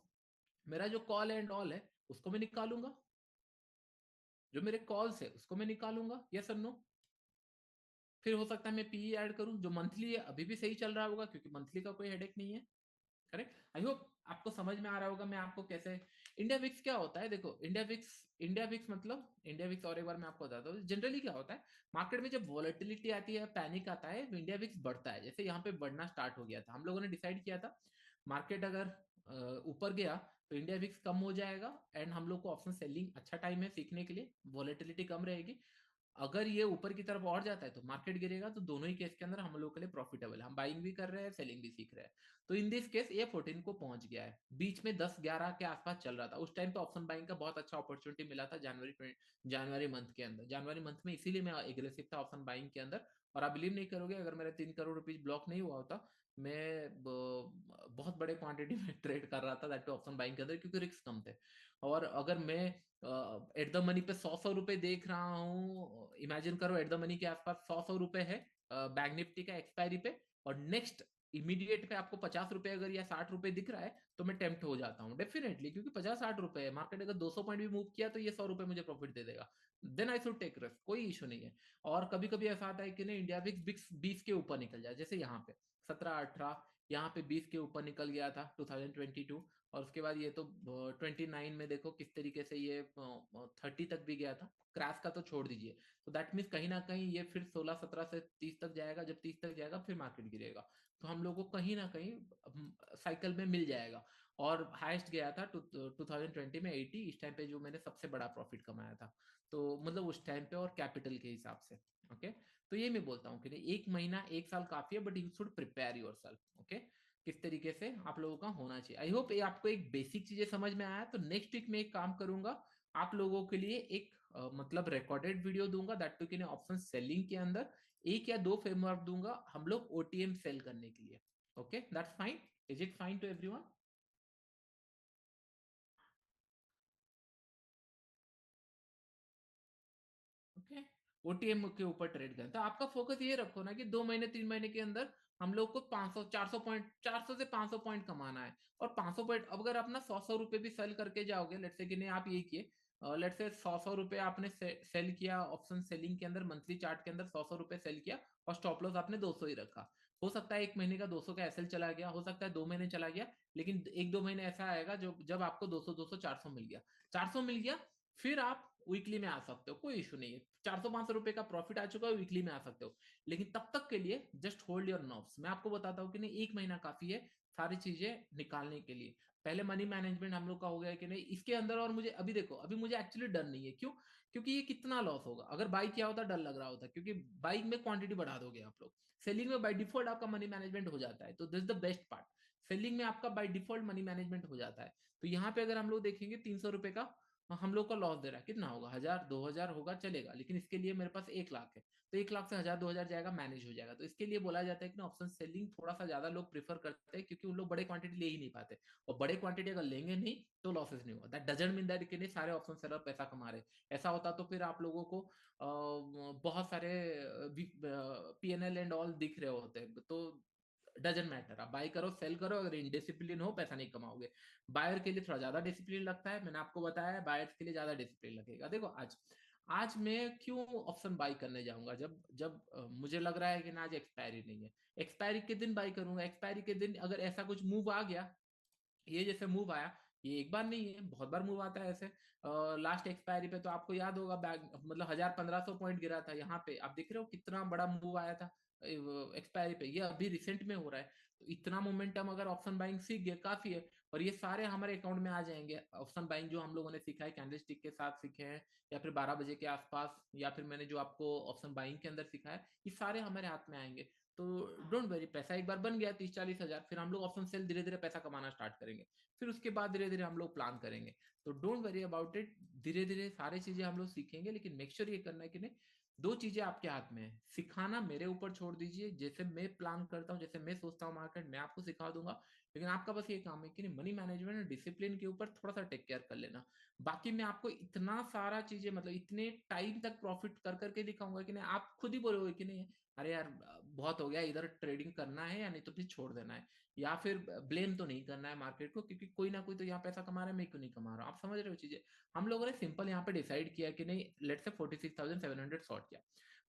मेरा जो कॉल एंड ऑल है उसको मैं निकालूंगा, जो मेरे कॉल्स है उसको मैं निकालूंगा, यस और नो। फिर हो सकता है मैं पीई ऐड करूं, जो मंथली है अभी भी सही चल रहा होगा क्योंकि मंथली का कोई हेडेक नहीं है। करेक्ट, आई होप आपको समझ में आ रहा होगा मैं आपको कैसे। इंडिया विक्स क्या होता है, देखो इंडिया विक्स मतलब इंडिया विक्स, और एक बार मैं आपको बताता हूँ जनरली क्या होता है। मार्केट में जब वॉलेटिलिटी आती है, पैनिक आता है, तो इंडिया विक्स बढ़ता है। जैसे यहाँ पे बढ़ना स्टार्ट हो गया था, हम लोगों ने डिसाइड किया था मार्केट अगर ऊपर गया तो इंडिया विक्स कम हो जाएगा, एंड हम लोग को ऑप्शन सेलिंग अच्छा टाइम है सीखने के लिए, वॉलेटिलिटी कम रहेगी। अगर ये ऊपर की तरफ और जाता है तो मार्केट गिरेगा, तो दोनों ही केस के अंदर हम लोग के लिए प्रॉफिटेबल है, हम बाइंग भी कर रहे हैं सेलिंग भी सीख रहे हैं। तो इन दिस केस ये 14 को पहुंच गया है, बीच में 10 11 के आसपास चल रहा था। उस टाइम पे ऑप्शन बाइंग का बहुत अच्छा अपॉर्चुनिटी मिला था जनवरी मंथ के अंदर, जनवरी मंथ में, इसीलिए मैं एग्रेसिव था ऑप्शन बाइंग के अंदर। और आप बिलीव नहीं करोगे, अगर मेरा 3 करोड़ रुपीज ब्लॉक नहीं हुआ होता, मैं बहुत बड़े क्वांटिटी में ट्रेड कर रहा था दैट ऑप्शन बाइंग के अंदर, क्योंकि रिस्क कम थे। और अगर मैं एट द मनी पे 100 100 रुपए देख रहा हूँ, इमेजिन करो एट द मनी के आसपास 100 100 रुपए है बैंक निफ्टी का एक्सपायरी पे, और नेक्स्ट इमीडिएट पे आपको 50 रुपए अगर या 60 रुपए दिख रहा है, तो मैं टेम्प्ट हो जाता हूँ डेफिनेटली, क्योंकि 50 60 रुपए है। मार्केट अगर 200 पॉइंट भी मूव किया तो ये 100 रुपए मुझे प्रॉफिट दे देगा, then I should take risk, कोई इशू नहीं है। और कभी कभी ऐसा आता है कि नहीं इंडिया विक्स 20 के ऊपर निकल जाए, जैसे यहाँ पे 17 18, यहाँ पे 20 के ऊपर निकल गया था 2022। और उसके बाद ये तो 29 में देखो किस तरीके से ये 30 तक भी गया था, क्रैश का तो छोड़ दीजिए। तो दैट मीन्स कहीं ना कहीं ये फिर 16 17 से 30 तक जाएगा, जब 30 तक जाएगा फिर मार्केट गिरेगा। तो हम लोगों को कहीं ना कहीं साइकिल में मिल जाएगा। और हाईएस्ट गया था 2020 में 80, इस टाइम पे जो मैंने सबसे बड़ा प्रॉफिट कमाया था, तो मतलब उस टाइम पे और कैपिटल के हिसाब से। ओके, तो ये मैं बोलता हूँ कि नहीं 1 महीना 1 साल काफी है, but you should prepare your self. Okay, किस तरीके से आप लोगों का होना चाहिए। आई होप ये आपको एक बेसिक चीजें समझ में आया। तो नेक्स्ट वीक में एक काम करूंगा, आप लोगों के लिए एक मतलब रिकॉर्डेड वीडियो दूंगा दैट टू के ऑप्शन सेलिंग के अंदर 1 या 2 फ्रेमवर्क दूंगा हम लोग ओटीएम सेल करने के लिए। Okay, that's fine, is it fine to everyone? Okay, OTM के ऊपर ट्रेड करें तो आपका फोकस ये रखो ना कि 2 महीने 3 महीने के अंदर हम लोग को 500 400 पॉइंट, 400 से 500 पॉइंट कमाना है। और 500 पॉइंट अब अगर अपना 100 100 रुपए भी सेल करके जाओगे, लेट्स से कि नहीं आप ये किए, लेट्स से 100 100 रुपए आपने सेल किया ऑप्शन सेलिंग के अंदर, मंथली चार्ट के अंदर 100 100 रुपए सेल किया, और स्टॉप लॉस आपने 200 ही रखा। हो सकता है 1 महीने का 200 का एसएल चला गया, हो सकता है 2 महीने चला गया, लेकिन 1 2 महीने ऐसा आएगा जो जब आपको 200 200 400 मिल गया, 400 मिल गया, फिर आप वीकली में आ सकते हो, कोई इशू नहीं है। 400 500 रुपए का प्रॉफिट आ चुका है, वीकली में आ सकते हो। लेकिन तब तक के लिए जस्ट होल्ड योर नर्व्स। मैं आपको बताता हूँ कि नहीं 1 महीना काफी है सारी चीजें निकालने के लिए। पहले मनी मैनेजमेंट हम लोग का हो गया कि नहीं इसके अंदर, और मुझे अभी देखो अभी मुझे एक्चुअली डर नहीं है, क्यों? क्योंकि ये कितना लॉस होगा, अगर बाई किया होता डर लग रहा होता, क्योंकि बाइक में क्वांटिटी बढ़ा दोगे आप लोग, सेलिंग में बाय डिफॉल्ट आपका मनी मैनेजमेंट हो जाता है। तो this the best part, selling में आपका बाय डिफॉल्ट मनी मैनेजमेंट हो जाता है। तो यहाँ पे अगर हम लोग देखेंगे 300 रुपए का हम लोग का लॉस दे रहा है, कितना होगा, 1000 2000 होगा चलेगा, लेकिन इसके लिए मेरे पास 1 लाख है, तो 1 लाख से 1000 2000 जाएगा, मैनेज हो जाएगा। तो इसके लिए बोला जाता है कि ना ऑप्शन सेलिंग थोड़ा सा ज्यादा लोग प्रीफर करते हैं, क्योंकि उन लोग बड़े क्वांटिटी ले ही नहीं पाते, और बड़े क्वांटिटी अगर लेंगे नहीं तो लॉसेस नहीं होगा। दैट डजंट मीन दैट कि नहीं सारे ऑप्शन सेलर पैसा कमा रहे। ऐसा होता तो फिर आप लोगों को बहुत सारे पीएनएल एंड ऑल दिख रहे होते, तो डजंट मैटर, आप बाई करो सेल करो, अगर इनडिसिप्लिन हो पैसा नहीं कमाओगे। बायर के लिए थोड़ा ज्यादा डिसिप्लिन लगता है, मैंने आपको बताया, बायर्स के लिए ज्यादा डिसिप्लिन लगेगा। देखो आज आज मैं क्यों ऑप्शन बाई करने जाऊंगा, जब जब मुझे लग रहा है कि ना आज एक्सपायरी नहीं है, एक्सपायरी के दिन बाई करूंगा। एक्सपायरी के दिन अगर ऐसा कुछ मूव आ गया, ये जैसे मूव आया, ये एक बार नहीं है, बहुत बार मूव आता है ऐसे। लास्ट एक्सपायरी पे तो आपको याद होगा, बैग मतलब 1000 1500 पॉइंट गिरा था, यहाँ पे आप देख रहे हो कितना बड़ा मूव आया था एक्सपायरी पे, ये अभी रिसेंट में हो रहा है। तो इतना मोमेंटम अगर ऑप्शन बाइंग सीख गए काफी है, और ये सारे हमारे अकाउंट में आ जाएंगे। ऑप्शन बाइंग जो हम लोगों ने सीखा है कैंडल स्टिक के साथ सीखे हैं, या फिर 12 बजे के आसपास, या फिर मैंने जो आपको ऑप्शन बाइंग के अंदर सिखाया है, ये सारे हमारे हाथ में आएंगे। तो डोंट वरी, पैसा एक बार बन गया 30 40 हजार, फिर हम लोग ऑप्शन सेल धीरे धीरे पैसा कमाना स्टार्ट करेंगे, फिर उसके बाद धीरे धीरे हम लोग प्लान करेंगे। तो डोंट वरी अबाउट इट, धीरे धीरे सारी चीजें हम लोग सीखेंगे, लेकिन मेक श्योर ये करना है कि नहीं, दो चीजें आपके हाथ में है, सिखाना मेरे ऊपर छोड़ दीजिए, जैसे मैं प्लान करता हूँ, जैसे मैं सोचता हूँ मार्केट, मैं आपको सिखा दूंगा। लेकिन आपका बस ये काम है कि नहीं, मनी मैनेजमेंट और डिसिप्लिन के ऊपर थोड़ा सा टेक केयर कर लेना। बाकी मैं आपको इतना सारा चीजें, मतलब इतने टाइम तक प्रॉफिट कर करके दिखाऊंगा कि नहीं, आप खुद ही बोलोगे कि नहीं अरे यार बहुत हो गया, इधर ट्रेडिंग करना है या नहीं तो फिर छोड़ देना है, या फिर ब्लेम तो नहीं करना है मार्केट को, क्योंकि कोई ना कोई तो यहाँ पैसा कमा रहा है, मैं क्यों नहीं कमा रहा हूँ। आप समझ रहे हो चीजें। हम लोगों ने सिंपल यहाँ पे डिसाइड किया कि नहीं, लेट से 46,700 शॉर्ट किया,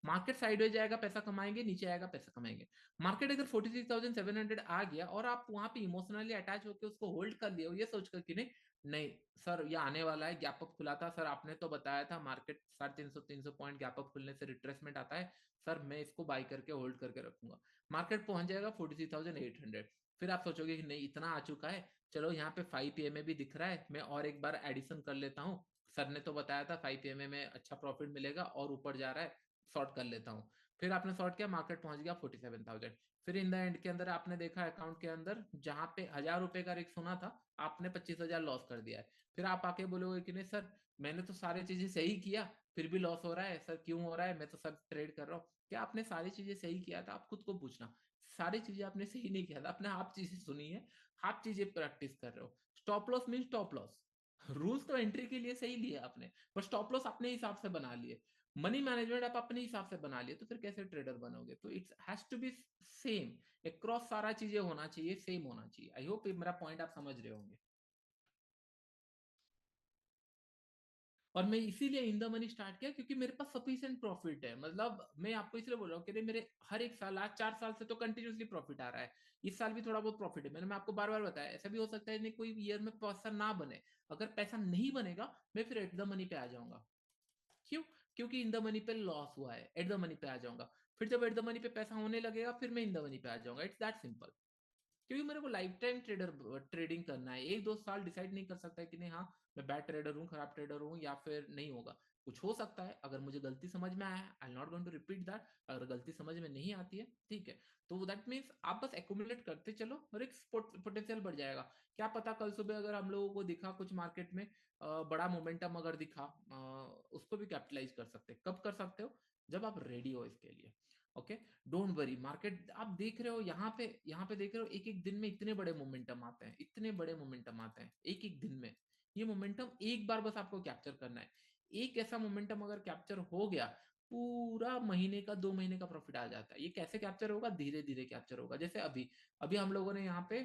मार्केट साइडवेज जाएगा पैसा कमाएंगे, नीचे आएगा पैसा कमाएंगे। मार्केट अगर 46,700 आ गया और आप वहां पे इमोशनली अटैच होकर उसको होल्ड कर लिया, ये सोचकर कि नहीं नहीं सर ये आने वाला है, गैप अप खुला था सर, आपने तो बताया था मार्केट 350 पॉइंट गैप अप खुलने से रिट्रेसमेंट आता है, सर मैं इसको बाई करके होल्ड करके रखूंगा। मार्केट पहुंच जाएगा 43,800, फिर आप सोचोगे कि नहीं इतना आ चुका है, चलो यहाँ पे 5 PM में भी दिख रहा है, मैं और एक बार एडिशन कर लेता हूँ, सर ने तो बताया था 5 PM में अच्छा प्रॉफिट मिलेगा और ऊपर जा रहा है, शॉर्ट कर लेता हूँ। फिर आपने शॉर्ट किया, मार्केट पहुंच गया 47,000, फिर इन द एंड के अंदर आपने देखा अकाउंट के अंदर जहां पे 1000 रुपए का रिस्क होना था, आपने 25,000 लॉस कर दिया है। फिर आप आके बोलोगे कि नहीं सर मैंने तो सारी चीजें सही किया, फिर भी लॉस हो रहा है, सर क्यों हो रहा है, मैं तो सब ट्रेड कर रहा हूँ। क्या आपने सारी चीजें सही किया था, आप खुद को पूछना। सारी चीजें आपने सही नहीं किया था, आपने हाफ चीजें सुनी है, हाफ चीजें प्रैक्टिस कर रहे हो। Stop loss mean stop loss, rules तो एंट्री के लिए सही लिए आपने, पर स्टॉप लॉस अपने हिसाब से बना लिए, मनी मैनेजमेंट आप अपने हिसाब से बना लिए, तो फिर कैसे ट्रेडर बनोगे। तो it's has to be same across, सारा चीजें होना चाहिए, सेम होना चाहिए। आई होप मेरा पॉइंट आप समझ रहे होंगे। और मैं इसीलिए इन द मनी स्टार्ट किया क्योंकि मेरे पास सफिशिएंट प्रॉफिट है, मतलब मैं आपको इसलिए बोल रहा हूँ कि मेरे हर एक साल, आज 4 साल से तो कंटिन्यूसली प्रॉफिट आ रहा है, इस साल भी थोड़ा बहुत प्रॉफिट है। मैं आपको बार बार बताया, ऐसा भी हो सकता है नहीं कोई ईयर में पैसा ना बने, अगर पैसा नहीं बनेगा मैं फिर एट द मनी पे आ जाऊंगा। क्यों? क्योंकि इन द मनी पे लॉस हुआ है, एट द मनी पे आ जाऊंगा। फिर जब एट द मनी पे पैसा होने लगेगा फिर मैं इन द मनी पे आ जाऊंगा, इट्स दैट सिंपल। क्योंकि मेरे को लाइफ टाइम ट्रेडिंग करना है, 1 2 साल डिसाइड नहीं कर सकता है कि नहीं हाँ मैं बैड ट्रेडर हूँ, खराब ट्रेडर हूँ, या फिर नहीं होगा। कुछ हो सकता है, अगर मुझे गलती समझ में आया I not going to repeat that, अगर गलती समझ में नहीं आती है ठीक है, तो दैट मीन्स आप बस एक्यूमुलेट करते चलो और एक पोटेंशियल बढ़ जाएगा। क्या पता कल सुबह अगर हम लोगों को दिखा कुछ मार्केट में बड़ा मोमेंटम अगर दिखा, उसको भी कैपिटलाइज कर सकते हैं। कब कर सकते हो? जब आप रेडी हो इसके लिए। ओके, डोंट वरी, मार्केट आप देख रहे हो यहाँ पे देख रहे हो, एक एक दिन में इतने बड़े मोमेंटम आते हैं, इतने बड़े मोमेंटम आते हैं एक एक दिन में। ये मोमेंटम एक बार बस आपको कैप्चर करना है, एक ऐसा मोमेंटम अगर कैप्चर हो गया, पूरा महीने का 2 महीने का प्रॉफिट आ जाता है। ये कैसे कैप्चर होगा? धीरे धीरे कैप्चर होगा। जैसे अभी अभी हम लोगों ने यहाँ पे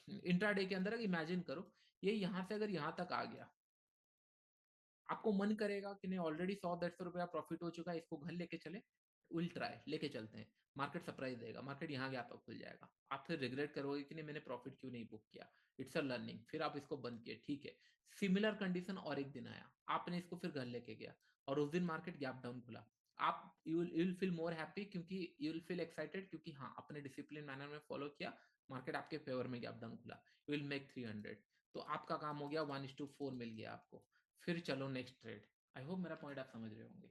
इंट्राडे के अंदर इमेजिन करो, ये यहाँ से अगर यहाँ तक आ गया, आपको मन करेगा कि नहीं ऑलरेडी 100 150 रुपया प्रॉफिट हो चुका है, इसको घर लेके चले, विल ट्राई, लेके चलते हैं। मार्केट सरप्राइज देगा, मार्केट यहाँ गया आपको खुल जाएगा, आप फिर रिग्रेट करोगे कि नहीं मैंने प्रॉफिट क्यों नहीं बुक किया। इट्स अ लर्निंग, फिर आप इसको बंद किए ठीक है। सिमिलर कंडीशन और एक दिन आया, आपने इसको फिर घर लेके गया और उस दिन मार्केट गैप डाउन खुला, आप you will feel more happy, क्योंकि यू विल फील एक्साइटेड, क्योंकि हाँ अपने डिसिप्लिन मैनर में फॉलो किया, मार्केट आपके फेवर में गैप डाउन खुला, यू विल मेक 300, तो आपका काम हो गया, 1:4 मिल गया आपको। फिर चलो नेक्स्ट ट्रेड। आई होप मेरा पॉइंट आप समझ रहे होंगे।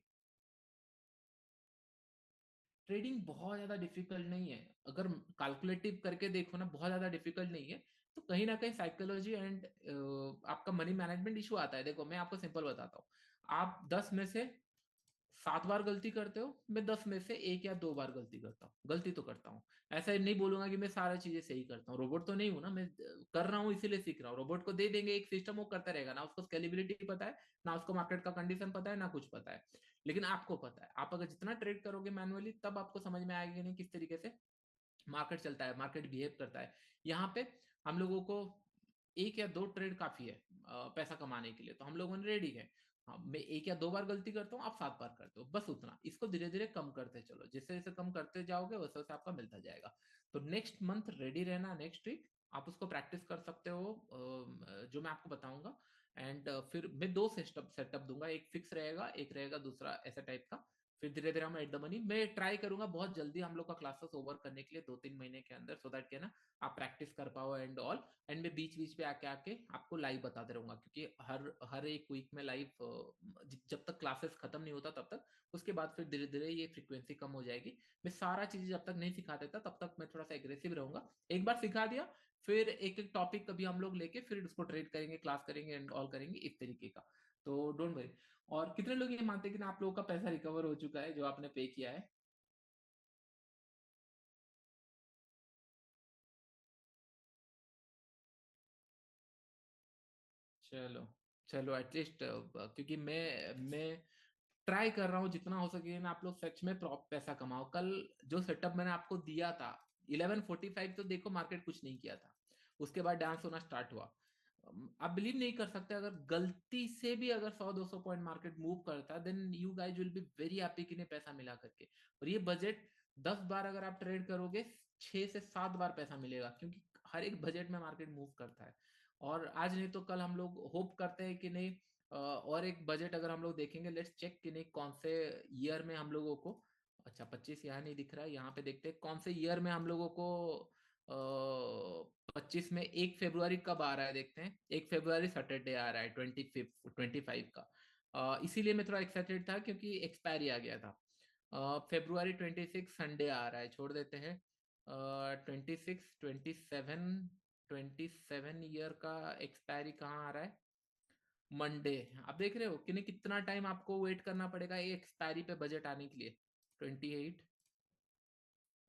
ट्रेडिंग बहुत ज्यादा डिफिकल्ट नहीं है, अगर कैलकुलेटिव करके देखो ना, बहुत ज्यादा डिफिकल्ट नहीं है। तो कहीं ना कहीं साइकोलॉजी एंड आपका मनी मैनेजमेंट इशू आता है। देखो मैं आपको सिंपल बताता हूँ, आप 10 में से 7 बार गलती करते हो, मैं 10 में से 1 या 2 बार गलती करता हूँ, गलती तो करता हूँ। ऐसा नहीं बोलूंगा कि मैं सारा चीजें सही करता हूँ, रोबोट तो नहीं हूं ना मैं, कर रहा हूँ इसीलिए सीख रहा हूँ। रोबोट को दे देंगे एक सिस्टम, वो करता रहेगा, ना उसको स्केलेबिलिटी पता है, ना उसको मार्केट का कंडीशन पता है, ना कुछ पता है। लेकिन आपको पता है, आप अगर जितना ट्रेड करोगे मैनुअली, तब आपको समझ में आएगा नहीं किस तरीके से मार्केट चलता है, मार्केट बिहेव करता है। यहाँ पे हम लोगों को 1 या 2 ट्रेड काफी है पैसा कमाने के लिए, तो हम लोगों ने रेडी है। हाँ, मैं 1 या 2 बार गलती करता हूँ, आप 7 बार करते हो, बस उतना। इसको धीरे धीरे कम करते चलो, जैसे जैसे कम करते जाओगे वैसे वैसे आपका मिलता जाएगा। तो नेक्स्ट मंथ रेडी रहना, नेक्स्ट वीक आप उसको प्रैक्टिस कर सकते हो, जो मैं आपको बताऊंगा। एंड फिर मैं 2 सेटअप सेटअप दूंगा, एक फिक्स रहेगा, एक रहेगा दूसरा ऐसा टाइप का। फिर धीरे धीरे हम एट द मनी, मैं ट्राई करूंगा बहुत जल्दी हम लोग का क्लासेस ओवर करने के लिए 2-3 महीने के अंदर, सो दैट के ना आप प्रैक्टिस कर पाओ एंड ऑल। एंड मैं बीच बीच पे आके आके आपको लाइव बताते रहूंगा, क्योंकि हर हर एक वीक में लाइव, जब तक क्लासेस खत्म नहीं होता तब तक, उसके बाद फिर धीरे धीरे ये फ्रीक्वेंसी कम हो जाएगी। मैं सारा चीज जब तक नहीं सिखा देता तब तक मैं थोड़ा सा एग्रेसिव रहूंगा। एक बार सिखा दिया, फिर एक एक टॉपिक कभी हम लोग लेके फिर उसको ट्रेड करेंगे, क्लास करेंगे एंड ऑल करेंगे, इस तरीके का। तो डोंट वरी। और कितने लोग ये मानते हैं कि ना आप लोगों का पैसा रिकवर हो चुका है जो आपने पे किया है? चलो, चलो एटलीस्ट, क्योंकि मैं ट्राई कर रहा हूँ जितना हो सके ना, आप लोग सच में पैसा कमाओ। कल जो सेटअप मैंने आपको दिया था 11:45, तो देखो मार्केट कुछ नहीं किया था, उसके बाद डांस होना स्टार्ट हुआ। आप बिलीव नहीं कर सकते, अगर गलती से भी अगर 100-200 पॉइंट मार्केट मूव करता, then you guys will be very happy कि नहीं पैसा मिला करके। और ये बजट 10 बार अगर आप ट्रेड करोगे, 6 से 7 बार पैसा मिलेगा, क्योंकि हर एक बजट में मार्केट मूव करता है। और आज नहीं तो कल हम लोग होप करते हैं कि नहीं, और एक बजट अगर हम लोग देखेंगे, लेट्स चेक कि नहीं कौन से ईयर में हम लोगों को, अच्छा 25 यहाँ नहीं दिख रहा है, यहाँ पे देखते हैं कौन से ईयर में हम लोगों को 25 में 1 फरवरी कब आ रहा है, देखते हैं। 1 फरवरी सैटरडे आ रहा है, 25 का। इसीलिए मैं थोड़ा एक्साइटेड था क्योंकि एक्सपायरी आ गया था। February 26 संडे आ रहा है, छोड़ देते हैं। 27 ईयर का एक्सपायरी कहाँ आ रहा है? मंडे। आप देख रहे हो कि नहीं कितना टाइम आपको वेट करना पड़ेगा ये एक्सपायरी पे बजट आने के लिए? 28,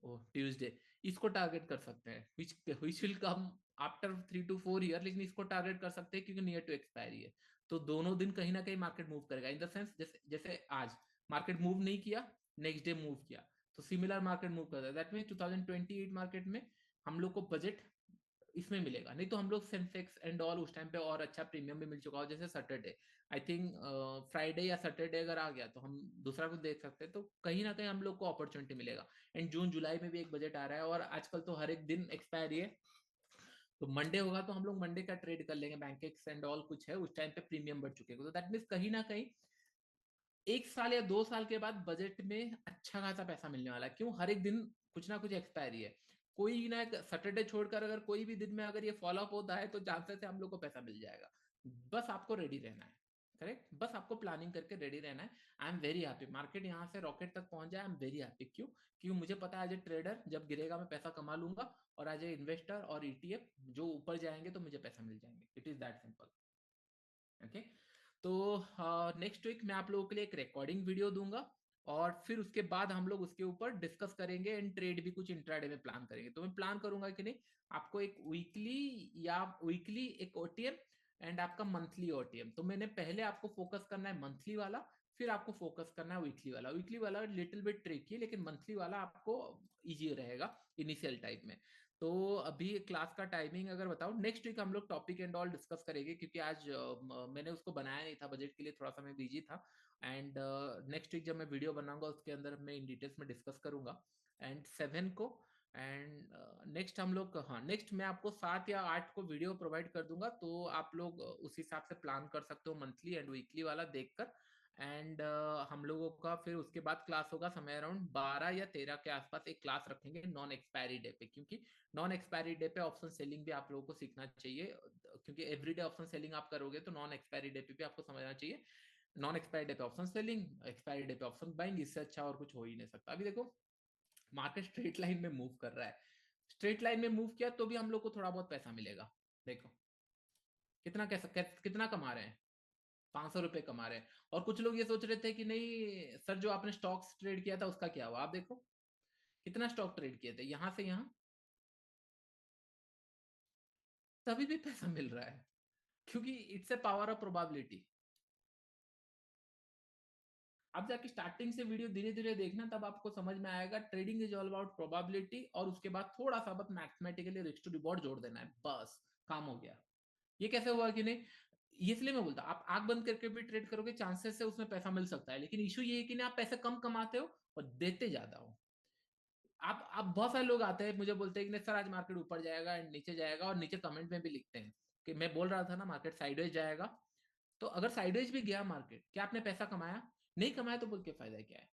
ओ ट्यूसडे। इसको टारगेट कर सकते हैं, which will come after 3 to 4 year, लेकिन इसको टारगेट कर सकते हैं क्योंकि नियर टू एक्सपायरी है। तो दोनों दिन कहीं ना कहीं मार्केट मूव करेगा, इन द सेंस जैसे जैसे आज मार्केट मूव नहीं किया, नेक्स्ट डे मूव किया, तो सिमिलर मार्केट मूव करता है। दैट मीन 2028 मार्केट में हम लोग को बजट इसमें मिलेगा। नहीं तो हम लोग सेंसेक्स एंड ऑल उस टाइम पे और अच्छा प्रीमियम भी मिल चुका हो, जैसे सैटरडे, आई थिंक फ्राइडे या सैटरडे अगर आ गया तो हम दूसरा कुछ देख सकते हैं, तो कहीं ना कहीं हम लोग को अपॉर्चुनिटी मिलेगा। एंड जून जुलाई में भी एक बजट आ रहा है, और आजकल तो हर एक दिन एक्सपायरी है। तो मंडे होगा तो हम लोग मंडे का ट्रेड कर लेंगे, बैंक एंड ऑल कुछ है उस टाइम पे प्रीमियम बढ़ चुके हैं, तो दैट मीन कहीं ना कहीं 1 साल या 2 साल के बाद बजट में अच्छा खासा पैसा मिलने वाला है। क्यों? हर एक दिन कुछ ना कुछ एक्सपायरी है। कोई ना, सैटरडे छोड़कर अगर कोई भी दिन में अगर ये फॉलो अप होता है तो चांसेस है हम लोग को पैसा मिल जाएगा। बस आपको रेडी रहना है। करेक्ट, बस आपको प्लानिंग करके रेडी रहना है। I am very happy, market यहाँ से रॉकेट तक पहुंच जाए, आई एम वेरी हैप्पी। क्यों? क्योंकि मुझे पता है एज ए ट्रेडर जब गिरेगा मैं पैसा कमा लूंगा, और एज ए इन्वेस्टर और ईटीएफ जो ऊपर जाएंगे तो मुझे पैसा मिल जाएंगे। It is that simple. Okay. तो नेक्स्ट वीक मैं आप लोगों के लिए एक रिकॉर्डिंग वीडियो दूंगा, और फिर उसके बाद हम लोग उसके ऊपर डिस्कस करेंगे एंड ट्रेड भी कुछ इंट्राडे में प्लान करेंगे। तो मैं प्लान करूंगा कि नहीं, आपको एक वीकली या वीकली एक ओटीएम एंड आपका मंथली ओटीएम। तो मैंने पहले आपको फोकस करना है मंथली वाला, फिर आपको फोकस करना है वीकली वाला। वीकली वाला लिटिल बिट ट्रिकी, लेकिन मंथली वाला आपको इजी रहेगा इनिशियल टाइप में। तो अभी क्लास का टाइमिंग अगर बताओ, नेक्स्ट वीक हम लोग टॉपिक एंड ऑल डिस्कस करेंगे, क्योंकि आज मैंने उसको बनाया नहीं था बजट के लिए, थोड़ा सा मैं बिजी था। एंड नेक्स्ट वीक जब मैं वीडियो बनाऊंगा उसके अंदर मैं इन डिटेल्स में डिस्कस करूंगा। एंड 7 को, एंड नेक्स्ट हम लोग, हाँ नेक्स्ट मैं आपको 7 या 8 को वीडियो प्रोवाइड कर दूंगा, तो आप लोग उस हिसाब से प्लान कर सकते हो मंथली एंड वीकली वाला देखकर। एंड हम लोगों का फिर उसके बाद क्लास होगा समय अराउंड 12 या 13 के आसपास, एक क्लास रखेंगे नॉन एक्सपायरी डे पे, क्योंकि नॉन एक्सपायरी डे पे ऑप्शन सेलिंग भी आप लोगों को सीखना चाहिए, क्योंकि एवरीडे ऑप्शन सेलिंग आप करोगे तो नॉन एक्सपायरी डे पे भी आपको समझना चाहिए। नॉन एक्सपायरी डे पे ऑप्शन सेलिंग, एक्सपायरी डे पे ऑप्शन बाइंग, इससे अच्छा और कुछ हो ही नहीं सकता। अभी देखो मार्केट स्ट्रेट लाइन में मूव कर रहा है, स्ट्रेट लाइन में मूव किया तो भी हम लोग को थोड़ा बहुत पैसा मिलेगा। देखो कितना कैसा कितना कमा रहे हैं, 500 रुपए कमा रहे हैं। और कुछ लोग ये सोच रहे थे कि नहीं सर जो आपने स्टॉक्स ट्रेड किया था उसका क्या हुआ, आप देखो कितना स्टॉक ट्रेड किए थे यहां से यहां, तभी भी पैसा मिल रहा है, क्योंकि it's a power of probability. आप जाके स्टार्टिंग से वीडियो धीरे धीरे देखना, तब आपको समझ में आएगा trading is all about probability, और उसके बाद थोड़ा सा बस मैथमेटिकली रिस्क टू रिवॉर्ड जोड़ देना है, बस काम हो गया। ये कैसे हुआ कि नहीं, ये इसलिए मैं बोलता आप आंख बंद करके भी ट्रेड करोगे चांसेस है उसमें पैसा मिल सकता है, लेकिन इशू ये है कि ना आप पैसे कम कमाते हो और देते ज्यादा हो। आप बहुत सारे लोग आते हैं मुझे बोलते हैं कि नहीं सर आज मार्केट ऊपर जाएगा एंड नीचे जाएगा, और नीचे कमेंट में भी लिखते हैं कि मैं बोल रहा था ना मार्केट साइडवेज जाएगा। तो अगर साइडवेज भी गया मार्केट, क्या आपने पैसा कमाया? नहीं कमाया तो बोल के फायदा क्या है?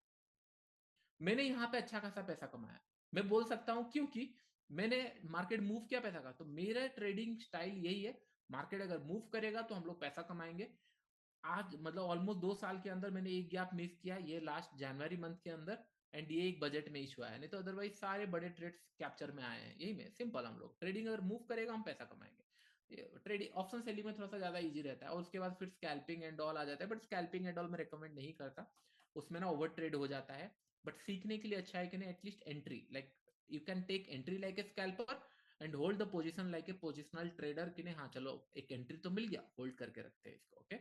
मैंने यहाँ पे अच्छा खासा पैसा कमाया, मैं बोल सकता हूँ क्योंकि मैंने मार्केट मूव किया पैसा का, तो मेरा ट्रेडिंग स्टाइल यही है। मार्केट अगर मूव करेगा तो हम लोग पैसा कमाएंगे। आज मतलब ऑलमोस्ट 2 साल के अंदर मैंने एक गैप मिस किया, ये लास्ट जनवरी मंथ के अंदर, एंड ये एक बजट में इशू आया, नहीं तो अदरवाइज सारे बड़े ट्रेड्स कैप्चर में आए हैं। यही में सिंपल, हम लोग ट्रेडिंग अगर मूव करेगा हम पैसा कमाएंगे। ट्रेडिंग ऑप्शन सेलिंग में थोड़ा सा ज्यादा इजी रहता है, और उसके बाद फिर स्कैल्पिंग एंड ऑल आ जाता है, बट स्कैल्पिंग एंड ऑल मैं रिकमेंड नहीं करता, उसमें ना ओवर ट्रेड हो जाता है। बट सीखने के लिए अच्छा है कि नहीं, at least entry like you can take entry like a scalper and hold the position like a positional trader, कि नहीं हाँ चलो एक एंट्री तो मिल गया, होल्ड करके रखते हैं इसको। ओके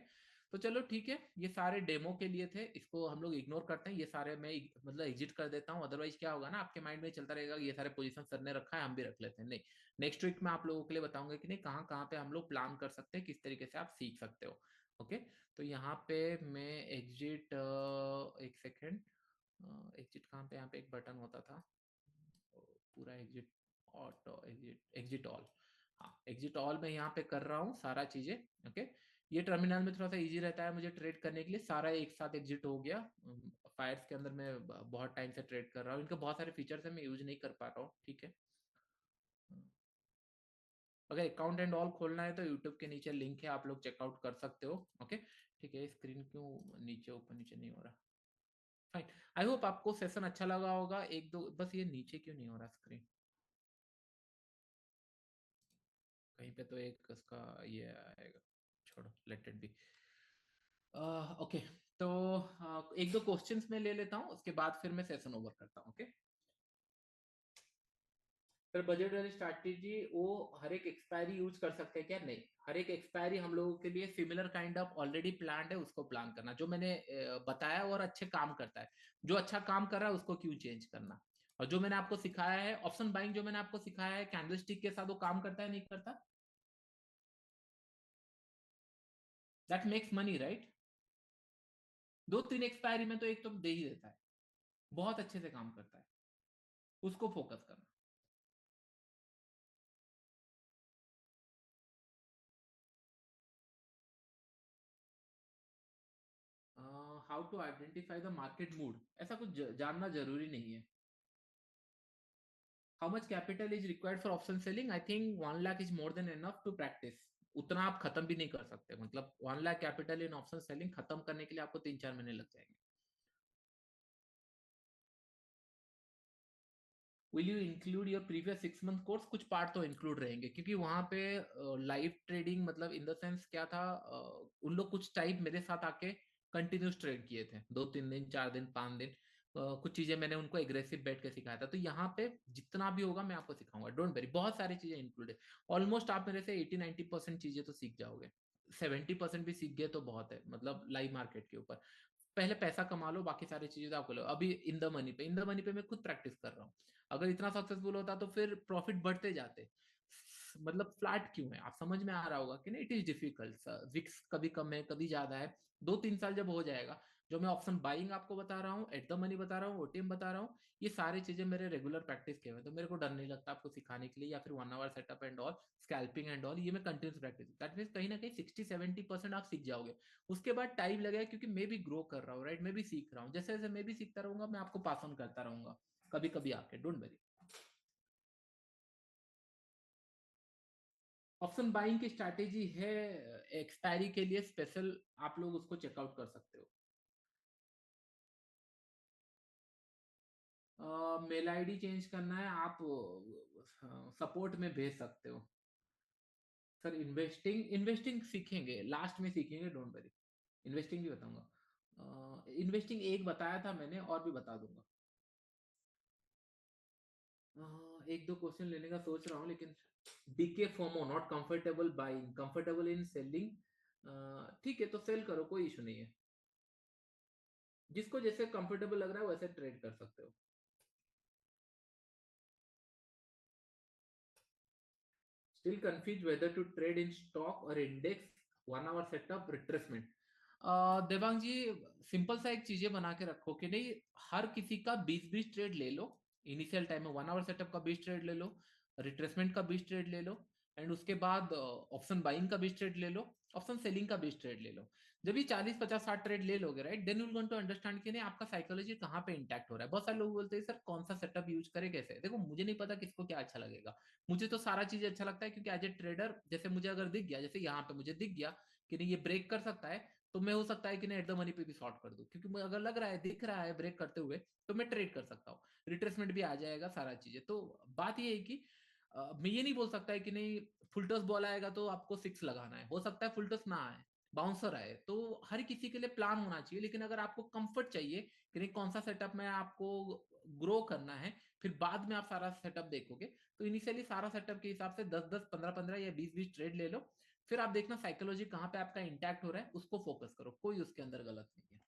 तो चलो ठीक है, ये सारे डेमो के लिए थे, इसको हम लोग इग्नोर करते हैं, ये सारे मैं मतलब एग्जिट कर देता हूँ। अदरवाइज क्या होगा ना, आपके माइंड में चलता रहेगा ये सारे पोजीशन सर ने रखा है हम भी रख लेते हैं। नहीं, नेक्स्ट वीक में आप लोगों के लिए बताऊंगा कि नहीं कहाँ कहाँ पे हम लोग प्लान कर सकते हैं, किस तरीके से आप सीख सकते हो। ओके तो यहाँ पे मैं एग्जिट, एक सेकेंड, एग्जिट कहाँ पे, यहाँ पे एक बटन होता था पूरा exit, auto exit, exit all, हाँ एग्जिट ऑल में यहाँ पे कर रहा हूँ सारा चीजें। ओके ये टर्मिनल में थोड़ा सा इजी रहता है मुझे ट्रेड करने के लिए, सारा एक साथ एग्जिट हो गया। फायर्स के अंदर मैं बहुत टाइम से ट्रेड कर रहा हूँ, इनके बहुत सारे फीचर्स है मैं यूज नहीं कर पा रहा हूँ, ठीक है। अगर अकाउंट एंड ऑल खोलना है तो यूट्यूब के नीचे लिंक है, आप लोग चेकआउट कर सकते हो। ओके ठीक है, स्क्रीन क्यों नीचे ऊपर नीचे नहीं हो रहा, फाइन। आई होप आपको सेशन अच्छा लगा होगा, एक दो बस ये नीचे क्यों नहीं हो रहा स्क्रीन, कहीं पे तो एक उसका ये आएगा, छोड़ो लेट इट बी। ओके तो एक दो क्वेश्चंस मैं ले लेता हूँ, उसके बाद फिर मैं सेशन ओवर करता हूँ। ओके फिर बजट वाली स्ट्रैटेजी वो हर एक एक्सपायरी यूज कर सकते हैं क्या? नहीं, हर एक एक्सपायरी हम लोगों के लिए similar kind of already plan है, उसको प्लान करना जो मैंने बताया और अच्छे काम करता है, जो अच्छा काम कर रहा है उसको क्यों चेंज करना। और जो मैंने आपको सिखाया है ऑप्शन बाइंग, जो मैंने आपको सिखाया है कैंडलस्टिक के साथ, वो काम करता है नहीं करता? That makes money right. दो तीन एक्सपायरी में तो एक तो दे ही देता है, बहुत अच्छे से काम करता है, उसको फोकस करना। How to identify the market mood, ऐसा कुछ जानना जरूरी नहीं है। How much capital is required for option selling, I think 1 lakh is more than enough to practice. उतना आप खत्म भी नहीं कर सकते, मतलब 1 lakh capital in option selling खत्म करने के लिए आपको 3-4 महीने लग जाएंगे। Will you include your previous 6 month course, कुछ पार्ट तो इंक्लूड रहेंगे क्योंकि वहां पे लाइव ट्रेडिंग मतलब इन द सेंस क्या था, उन लोग कुछ टाइप मेरे साथ आके कंटिन्यूस ट्रेड किए थे, 2-3 दिन 4 दिन 5 दिन, कुछ चीजें मैंने उनको एग्रेसिव बैठ के सिखाया था, तो यहाँ पे जितना भी होगा मैं आपको सिखाऊंगा, डोंट वेरी, बहुत सारी चीजें इंक्लूड है। ऑलमोस्ट आप मेरे से 80-90% चीजें तो सीख जाओगे, 70% भी सीख गए तो बहुत है, मतलब लाइव मार्केट के ऊपर। पहले पैसा कमा लो, बाकी सारी चीजें तो आपको लो। अभी इन द मनी पे, इन द मनी पे मैं खुद प्रैक्टिस कर रहा हूँ। अगर इतना सक्सेसफुल होता तो फिर प्रॉफिट बढ़ते जाते, मतलब फ्लैट क्यों है, आप समझ में आ रहा होगा कि नहीं, इट इज डिफिकल्ट, विक्स कभी कम है कभी ज्यादा है। 2-3 साल जब हो जाएगा, जो मैं ऑप्शन बाइंग आपको बता रहा हूँ, एट द मनी बता रहा हूँ, ओटीएम बता रहा हूँ, ये सारी चीजें मेरे रेगुलर प्रैक्टिस के हुए, तो मेरे को डर नहीं लगता आपको सिखाने के लिए, या फिर 1 hour setup and all, scalping and all, ये मैं कंटिन्यूस प्रैक्टिस, दैट मीन कहीं ना कहीं 60-70% आप सीख जाओगे। उसके बाद टाइम लगेगा क्योंकि मैं भी ग्रो कर रहा हूँ राइट, मैं भी सीख रहा हूँ, जैसे जैसे मैं भी सीखता रहूंगा मैं आपको पास ऑन करता रहूंगा, कभी कभी आके, डोंट वरी। ऑप्शन बाइंग की स्ट्रैटेजी है एक्सपायरी के लिए स्पेशल, आप लोग उसको चेकआउट कर सकते हो। मेल आईडी चेंज करना है, आप सपोर्ट में भेज सकते हो। सर इन्वेस्टिंग इन्वेस्टिंग सीखेंगे, लास्ट में सीखेंगे, डोंट वरी। इन्वेस्टिंग भी बताऊंगा। इन्वेस्टिंग एक बताया था मैंने, और भी बता दूंगा। एक दो क्वेश्चन लेने का सोच रहा हूँ, लेकिन बीके FOMO, not comfortable buying, comfortable in selling. ठीक है, तो सेल करो, कोई इशू नहीं है। जिसको जैसे कंफर्टेबल लग रहा है वैसे ट्रेड कर सकते हो। Still confused whether to trade in stock or index, 1 hour setup, retracement। Devang ji, simple सा एक चीजें बना के रखो कि नहीं, हर किसी का 20-20 ट्रेड ले लो। इनिशियल टाइम में 1 आवर सेटअप का 20 ट्रेड ले लो, रिट्रेसमेंट का 20 ट्रेड ले लो, एंड उसके बाद ऑप्शन बाइंग का 20 ट्रेड ले लो, ऑप्शन सेलिंग का 20 ट्रेड ले लो। जब ये 40-50-60 ट्रेड ले लोगे, right, then you will going to understand कि नहीं आपका साइकोलॉजी कहाँ पे इंटैक्ट हो रहा है। बहुत सारे लोग बोलते हैं सर कौन सा सेटअप यूज करें, कैसे। देखो, मुझे नहीं पता किसको क्या अच्छा लगेगा। मुझे तो सारा चीज अच्छा लगता है, क्योंकि एज ए ट्रेडर जैसे मुझे अगर दिख गया, जैसे यहाँ पे मुझे दिख गया कि नहीं ये ब्रेक कर सकता है, तो मैं हो सकता है कि नहीं एट द मनी पे भी शॉर्ट कर दूं, क्योंकि मुझे अगर लग रहा है, दिख रहा है ब्रेक करते हुए, तो मैं ट्रेड कर सकता हूँ। रिट्रेसमेंट भी आ जाएगा, सारा चीजें। तो बात ये है कि मैं ये नहीं बोल सकता है कि नहीं फुल टॉस बॉल आएगा तो आपको सिक्स लगाना है, हो सकता है फुल टॉस ना आए, बाउंसर आए। तो हर किसी के लिए प्लान होना चाहिए, लेकिन अगर आपको कंफर्ट चाहिए कि नहीं कौन सा सेटअप में आपको ग्रो करना है, फिर बाद में आप सारा सेटअप देखोगे, तो इनिशियली सारा सेटअप के हिसाब से 10-10, 15-15 या 20-20 ट्रेड ले लो। फिर आप देखना साइकोलॉजी कहाँ पे आपका इंटैक्ट हो रहा है, उसको फोकस करो, कोई उसके अंदर गलत नहीं है।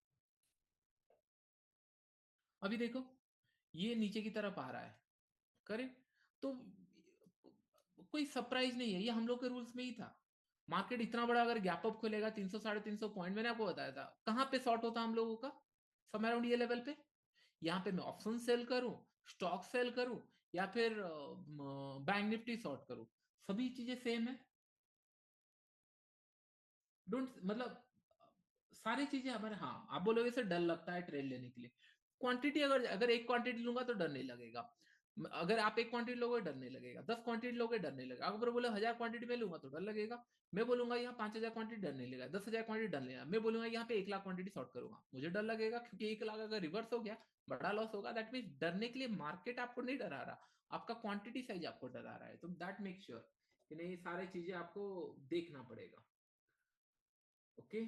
अभी देखो, ये नीचे की तरफ आ रहा है, करेक्ट। तो कोई सरप्राइज नहीं है, ये हम लोग के रूल्स में ही था। मार्केट इतना बड़ा अगर गैप अप खोलेगा 300-350 पॉइंट, मैंने आपको बताया था कहाँ पे शॉर्ट होता हम लोगों का, समय अराउंड ये लेवल पे। यहाँ पे मैं ऑप्शन सेल करूं, स्टॉक सेल करूं, या फिर बैंक निफ्टी शॉर्ट करूं, सभी चीजें सेम है। डोंट मतलब सारी चीजें हमारे, हाँ आप बोलोगे सर डर लगता है ट्रेड लेने के लिए। क्वांटिटी अगर अगर एक क्वांटिटी लूंगा तो डर नहीं लगेगा। अगर आप एक क्वांटिटी लोगे डर नहीं लगेगा, 10 क्वांटिटी लोगे डर नहीं लगेगा, अगर बोले 1000 क्वांटिटी में लूंगा तो डर लगेगा। मैं बोलूंगा यहाँ 5000 क्वांटिटी, डर नहीं लगेगा। 10,000 क्वांटिटी, डर नहीं लगेगा। मैं बोलूंगा यहाँ पे 1 लाख क्वांटिटी शॉर्ट करूंगा, मुझे डर लगेगा, क्योंकि 1 लाख अगर रिवर्स हो गया, बड़ा लॉस होगा। दैट मीन डरने के लिए मार्केट आपको नहीं डरा रहा, आपका क्वांटिटी साइज आपको डरा रहा है। तो दैट मेक श्योर कि नहीं सारी चीजें आपको देखना पड़ेगा। ओके,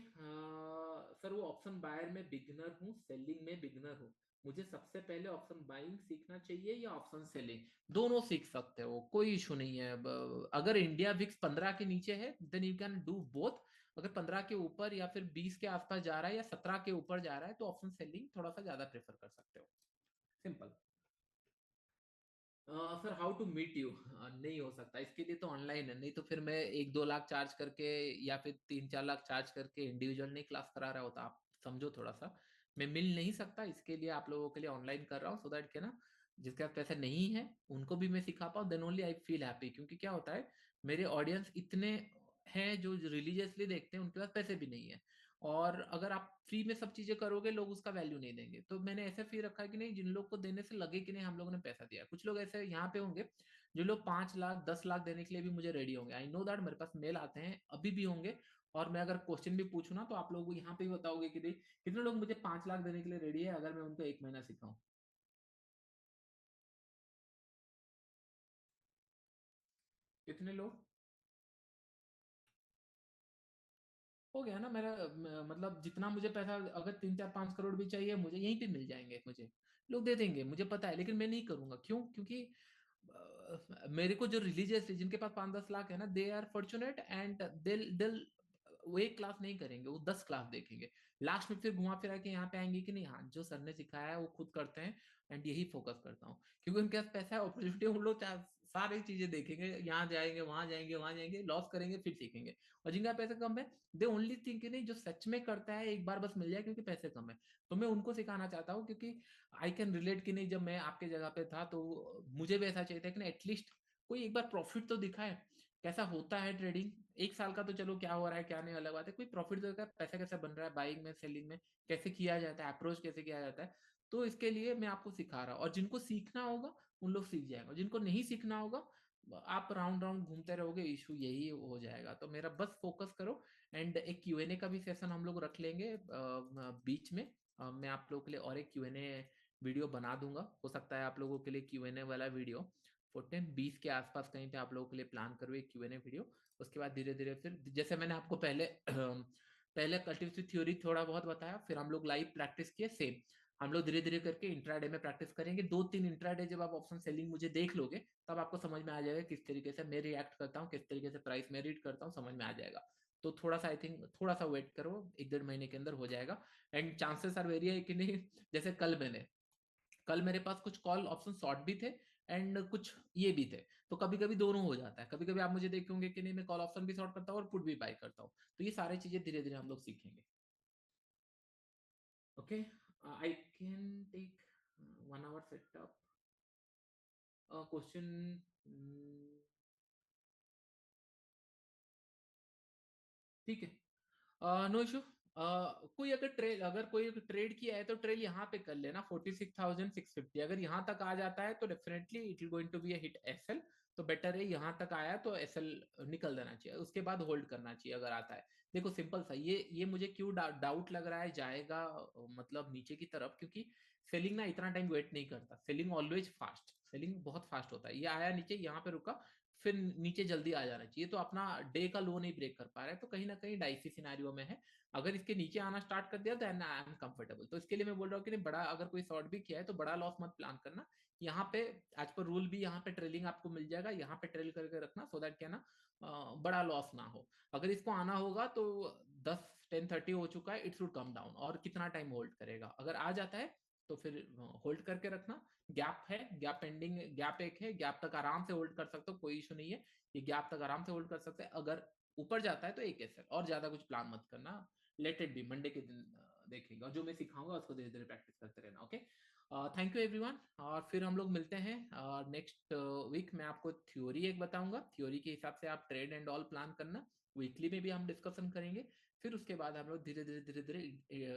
सर वो ऑप्शन बायर में बिगनर हूँ, सेलिंग में बिगनर हूँ, मुझे सबसे पहले ऑप्शन बाइंग सीखना चाहिए या ऑप्शन सेलिंग? दोनों सीख सकते हो, कोई इशू नहीं है। अगर इंडिया विक्स 15 के नीचे है then you can do both. अगर 15 के ऊपर या फिर 20 के आसपास जा रहा है या 17 के ऊपर जा रहा है, तो ऑप्शन सेलिंग थोड़ा सा ज्यादा प्रेफर कर सकते हो। Simple. Sir how to meet you, नहीं हो सकता, इसके लिए तो ऑनलाइन है। नहीं तो फिर मैं 1-2 लाख चार्ज करके या फिर 3-4 लाख चार्ज करके इंडिविजुअल नहीं क्लास करा रहा होता। आप समझो थोड़ा सा, मैं मिल नहीं सकता, इसके लिए आप लोगों के लिए ऑनलाइन कर रहा हूँ, सो दैट के ना जिसके पास पैसे नहीं है उनको भी मैं सिखा पाऊँ, then only I feel happy. क्योंकि क्या होता है, मेरे ऑडियंस इतने हैं जो रिलीजियसली देखते हैं, उनके पास पैसे भी नहीं है। और अगर आप फ्री में सब चीजें करोगे, लोग उसका वैल्यू नहीं देंगे। तो मैंने ऐसे फील रखा है कि नहीं, जिन लोग को देने से लगे कि नहीं हम लोगों ने पैसा दिया। कुछ लोग ऐसे यहाँ पे होंगे जो लोग 5 लाख 10 लाख देने के लिए भी मुझे रेडी होंगे, आई नो दैट, मेरे पास मेल आते हैं, अभी भी होंगे। और मैं अगर क्वेश्चन भी पूछूं ना, तो आप लोगों को यहाँ पे ही बताओगे कि भाई कितने लोग मुझे 5 लाख देने के लिए रेडी है, अगर मैं उनको 1 महीना सिखाऊं। कितने लोग? हो गया ना मेरा। मतलब जितना मुझे पैसा, अगर 3-4-5 करोड़ भी चाहिए मुझे, यहीं पे मिल जाएंगे मुझे, लोग दे देंगे, मुझे पता है। लेकिन मैं नहीं करूंगा, क्यों? क्योंकि मेरे को जो रिलीजियस जिनके पास 5-10 लाख है ना, दे आर फॉर्चुनेट एंड दिल दिल वो एक क्लास नहीं करेंगे, वो 10 क्लास देखेंगे। लास्ट में फिर घुमा फिरा के यहाँ पे आएंगे कि नहीं, हाँ जो सर ने सिखाया है वो खुद करते हैं, एंड यही फोकस करता हूँ। क्योंकि उनके पास पैसा है, अपॉर्चुनिटी, उन लोग सारी चीजें देखेंगे, यहाँ जाएंगे वहां जाएंगे वहां जाएंगे, लॉस करेंगे फिर सीखेंगे। और जिनका पैसा कम है, दे ओनली थिंक कि नहीं जो सच में करता है एक बार बस मिल जाए, क्योंकि पैसे कम है। तो मैं उनको सिखाना चाहता हूँ, क्योंकि आई कैन रिलेट कि नहीं, जब मैं आपके जगह पे था तो मुझे भी ऐसा चाहिए था कि ना एटलीस्ट कोई एक बार प्रॉफिट तो दिखाए, कैसा होता है ट्रेडिंग। 1 साल का तो चलो क्या हो रहा है क्या नहीं अलग बात है, कोई प्रॉफिट तो दिखाए, पैसा कैसे बन रहा है बाइंग में सेलिंग में, कैसे किया जाता है, अप्रोच कैसे किया जाता है। तो इसके लिए मैं आपको सिखा रहा हूँ, और जिनको सीखना होगा उन लोग सीख जाएंगे, जिनको नहीं सीखना होगा आप राउंड राउंड घूमते रहोगे, इशू यही हो जाएगा। तो मेरा बस फोकस करो। एंड एक क्यूएनए का भी सेशन हम लोग रख लेंगे बीच में। मैं आप लोगों के लिए और एक क्यूएनए वीडियो बना दूंगा, हो सकता है आप लोगों के लिए Q&A वाला वीडियो 14-20 के आसपास कहीं पे आप लोगों के लिए प्लान करूँ एक Q&A वीडियो। उसके बाद धीरे धीरे फिर जैसे मैंने आपको पहले पहले कल्टिवेटिव थ्योरी थोड़ा बहुत बताया, फिर हम लोग लाइव प्रैक्टिस किए सेम। हम लोग धीरे धीरे करके इंट्राडे में प्रैक्टिस करेंगे। 2-3 इंट्राडे जब आप ऑप्शन सेलिंग मुझे देख लोगे तब आपको समझ में आ जाएगा किस तरीके से मैं रिएक्ट करता हूँ, किस तरीके से प्राइस में रीड करता हूँ, समझ में आ जाएगा। तो थोड़ा सा आई थिंक थोड़ा सा वेट करो, 1-1.5 महीने के अंदर हो जाएगा। एंड चांसेस आर वेरी है कि नहीं, जैसे कल मेरे पास कुछ कॉल ऑप्शन शॉर्ट भी थे एंड कुछ ये भी थे, तो कभी कभी दोनों हो जाता है। कभी कभी आप मुझे देखे होंगे कि नहीं मैं कॉल ऑप्शन भी शॉर्ट करता हूँ और पुट भी बाय करता हूँ। तो ये सारी चीजें धीरे धीरे हम लोग सीखेंगे। Okay, I can take 1 hour setup question. ठीक है, नो इशू। कोई अगर कोई ट्रेड किया है तो ट्रेड यहाँ पे कर लेना 46,650। अगर यहाँ तक आ जाता है तो definitely it will going to be a hit SL. तो बेटर है यहाँ तक आया तो एसएल निकल देना चाहिए, उसके बाद होल्ड करना चाहिए अगर आता है। देखो सिंपल सा ये मुझे क्यों डाउट लग रहा है जाएगा मतलब नीचे की तरफ, क्योंकि सेलिंग ना इतना टाइम वेट नहीं करता। सेलिंग ऑलवेज फास्ट, सेलिंग बहुत फास्ट होता है। ये आया नीचे, यहाँ पे रुका, फिर नीचे जल्दी आ जाना चाहिए। तो अपना डे का लो नहीं ब्रेक कर पा रहा है, तो कहीं ना कहीं डाइसी सिनेरियो में है। अगर इसके नीचे आना स्टार्ट कर दिया देन आई एम कंफर्टेबल। तो इसके लिए मैं बोल रहा हूँ कि नहीं, बड़ा अगर कोई शॉर्ट भी किया है तो बड़ा लॉस मत प्लान करना। यहाँ पे एज पर रूल भी यहाँ पे ट्रेलिंग आपको मिल जाएगा, यहाँ पे ट्रेल करके रखना सो दैट क्या ना बड़ा लॉस ना हो। अगर इसको आना होगा तो 10-10:30 हो चुका है, इट शुड कम डाउन। और कितना टाइम होल्ड करेगा, अगर आ जाता है तो फिर होल्ड करके रखना। गैप है, गैप पेंडिंग, गैप एक है, गैप तक आराम से होल्ड कर सकते हो, कोई इशू नहीं है। ये गैप तक आराम से होल्ड कर सकते हैं। अगर ऊपर जाता है तो एक ऐसे और ज्यादा कुछ प्लान मत करना। लेट इट बी, मंडे के दिन देखेंगे, और जो मैं सिखाऊंगा उसको धीरे धीरे प्रैक्टिस करते रहना। Okay, thank you everyone. और फिर हम लोग मिलते हैं नेक्स्ट वीक। मैं आपको थ्योरी एक बताऊंगा, थ्योरी के हिसाब से आप ट्रेड एंड ऑल प्लान करना। वीकली में भी हम डिस्कशन करेंगे। फिर उसके बाद हम लोग धीरे धीरे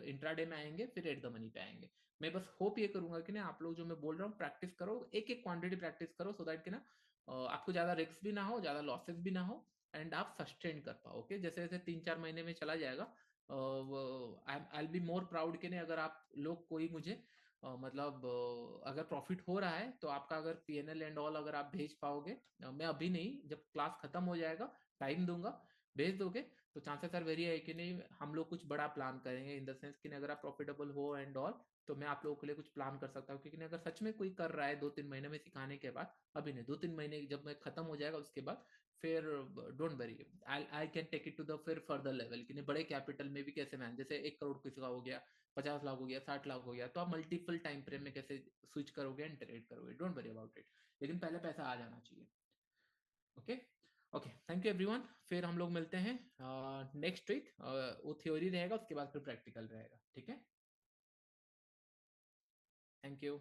इंट्राडे में आएंगे, फिर एट द मनी पे आएंगे। मैं बस होप ये करूंगा कि ना आप लोग जो मैं बोल रहा हूँ प्रैक्टिस करो, एक एक क्वांटिटी प्रैक्टिस करो, सो दैट कि ना आपको ज्यादा रिस्क भी ना हो, ज्यादा लॉसेस भी ना हो, एंड आप सस्टेन कर पाओ। ओके, जैसे जैसे 3-4 महीने में चला जाएगा, आई बी मोर प्राउड कि नहीं अगर आप लोग कोई मुझे मतलब अगर प्रॉफिट हो रहा है तो आपका अगर पीएनएल एंड ऑल अगर आप भेज पाओगे। मैं अभी नहीं, जब क्लास खत्म हो जाएगा टाइम दूंगा, भेज दोगे, तो चांसेस आर वेरी है कि नहीं हम लोग कुछ बड़ा प्लान करेंगे। इन द सेंस कि अगर आप प्रॉफिटेबल हो एंड ऑल, तो मैं आप लोगों के लिए कुछ प्लान कर सकता हूँ। क्योंकि अगर सच में कोई कर रहा है 2-3 महीने में सिखाने के बाद, अभी नहीं, 2-3 महीने जब मैं खत्म हो जाएगा उसके बाद, फिर don't worry, I can take it to the फिर फर्दर लेवल। कि नहीं बड़े कैपिटल में भी कैसे मैन, जैसे 1 करोड़ किसी का हो गया, 50 लाख हो गया, 60 लाख हो गया, तो आप मल्टीपल टाइम फ्रेम में कैसे स्विच करोगे एंड ट्रेड करोगे। डोंट वरी अबाउट इट, लेकिन पहले पैसा आ जाना चाहिए। Okay, okay, thank you everyone. फिर हम लोग मिलते हैं नेक्स्ट वीक। वो थ्योरी रहेगा, उसके बाद फिर प्रैक्टिकल रहेगा। ठीक है, थैंक यू।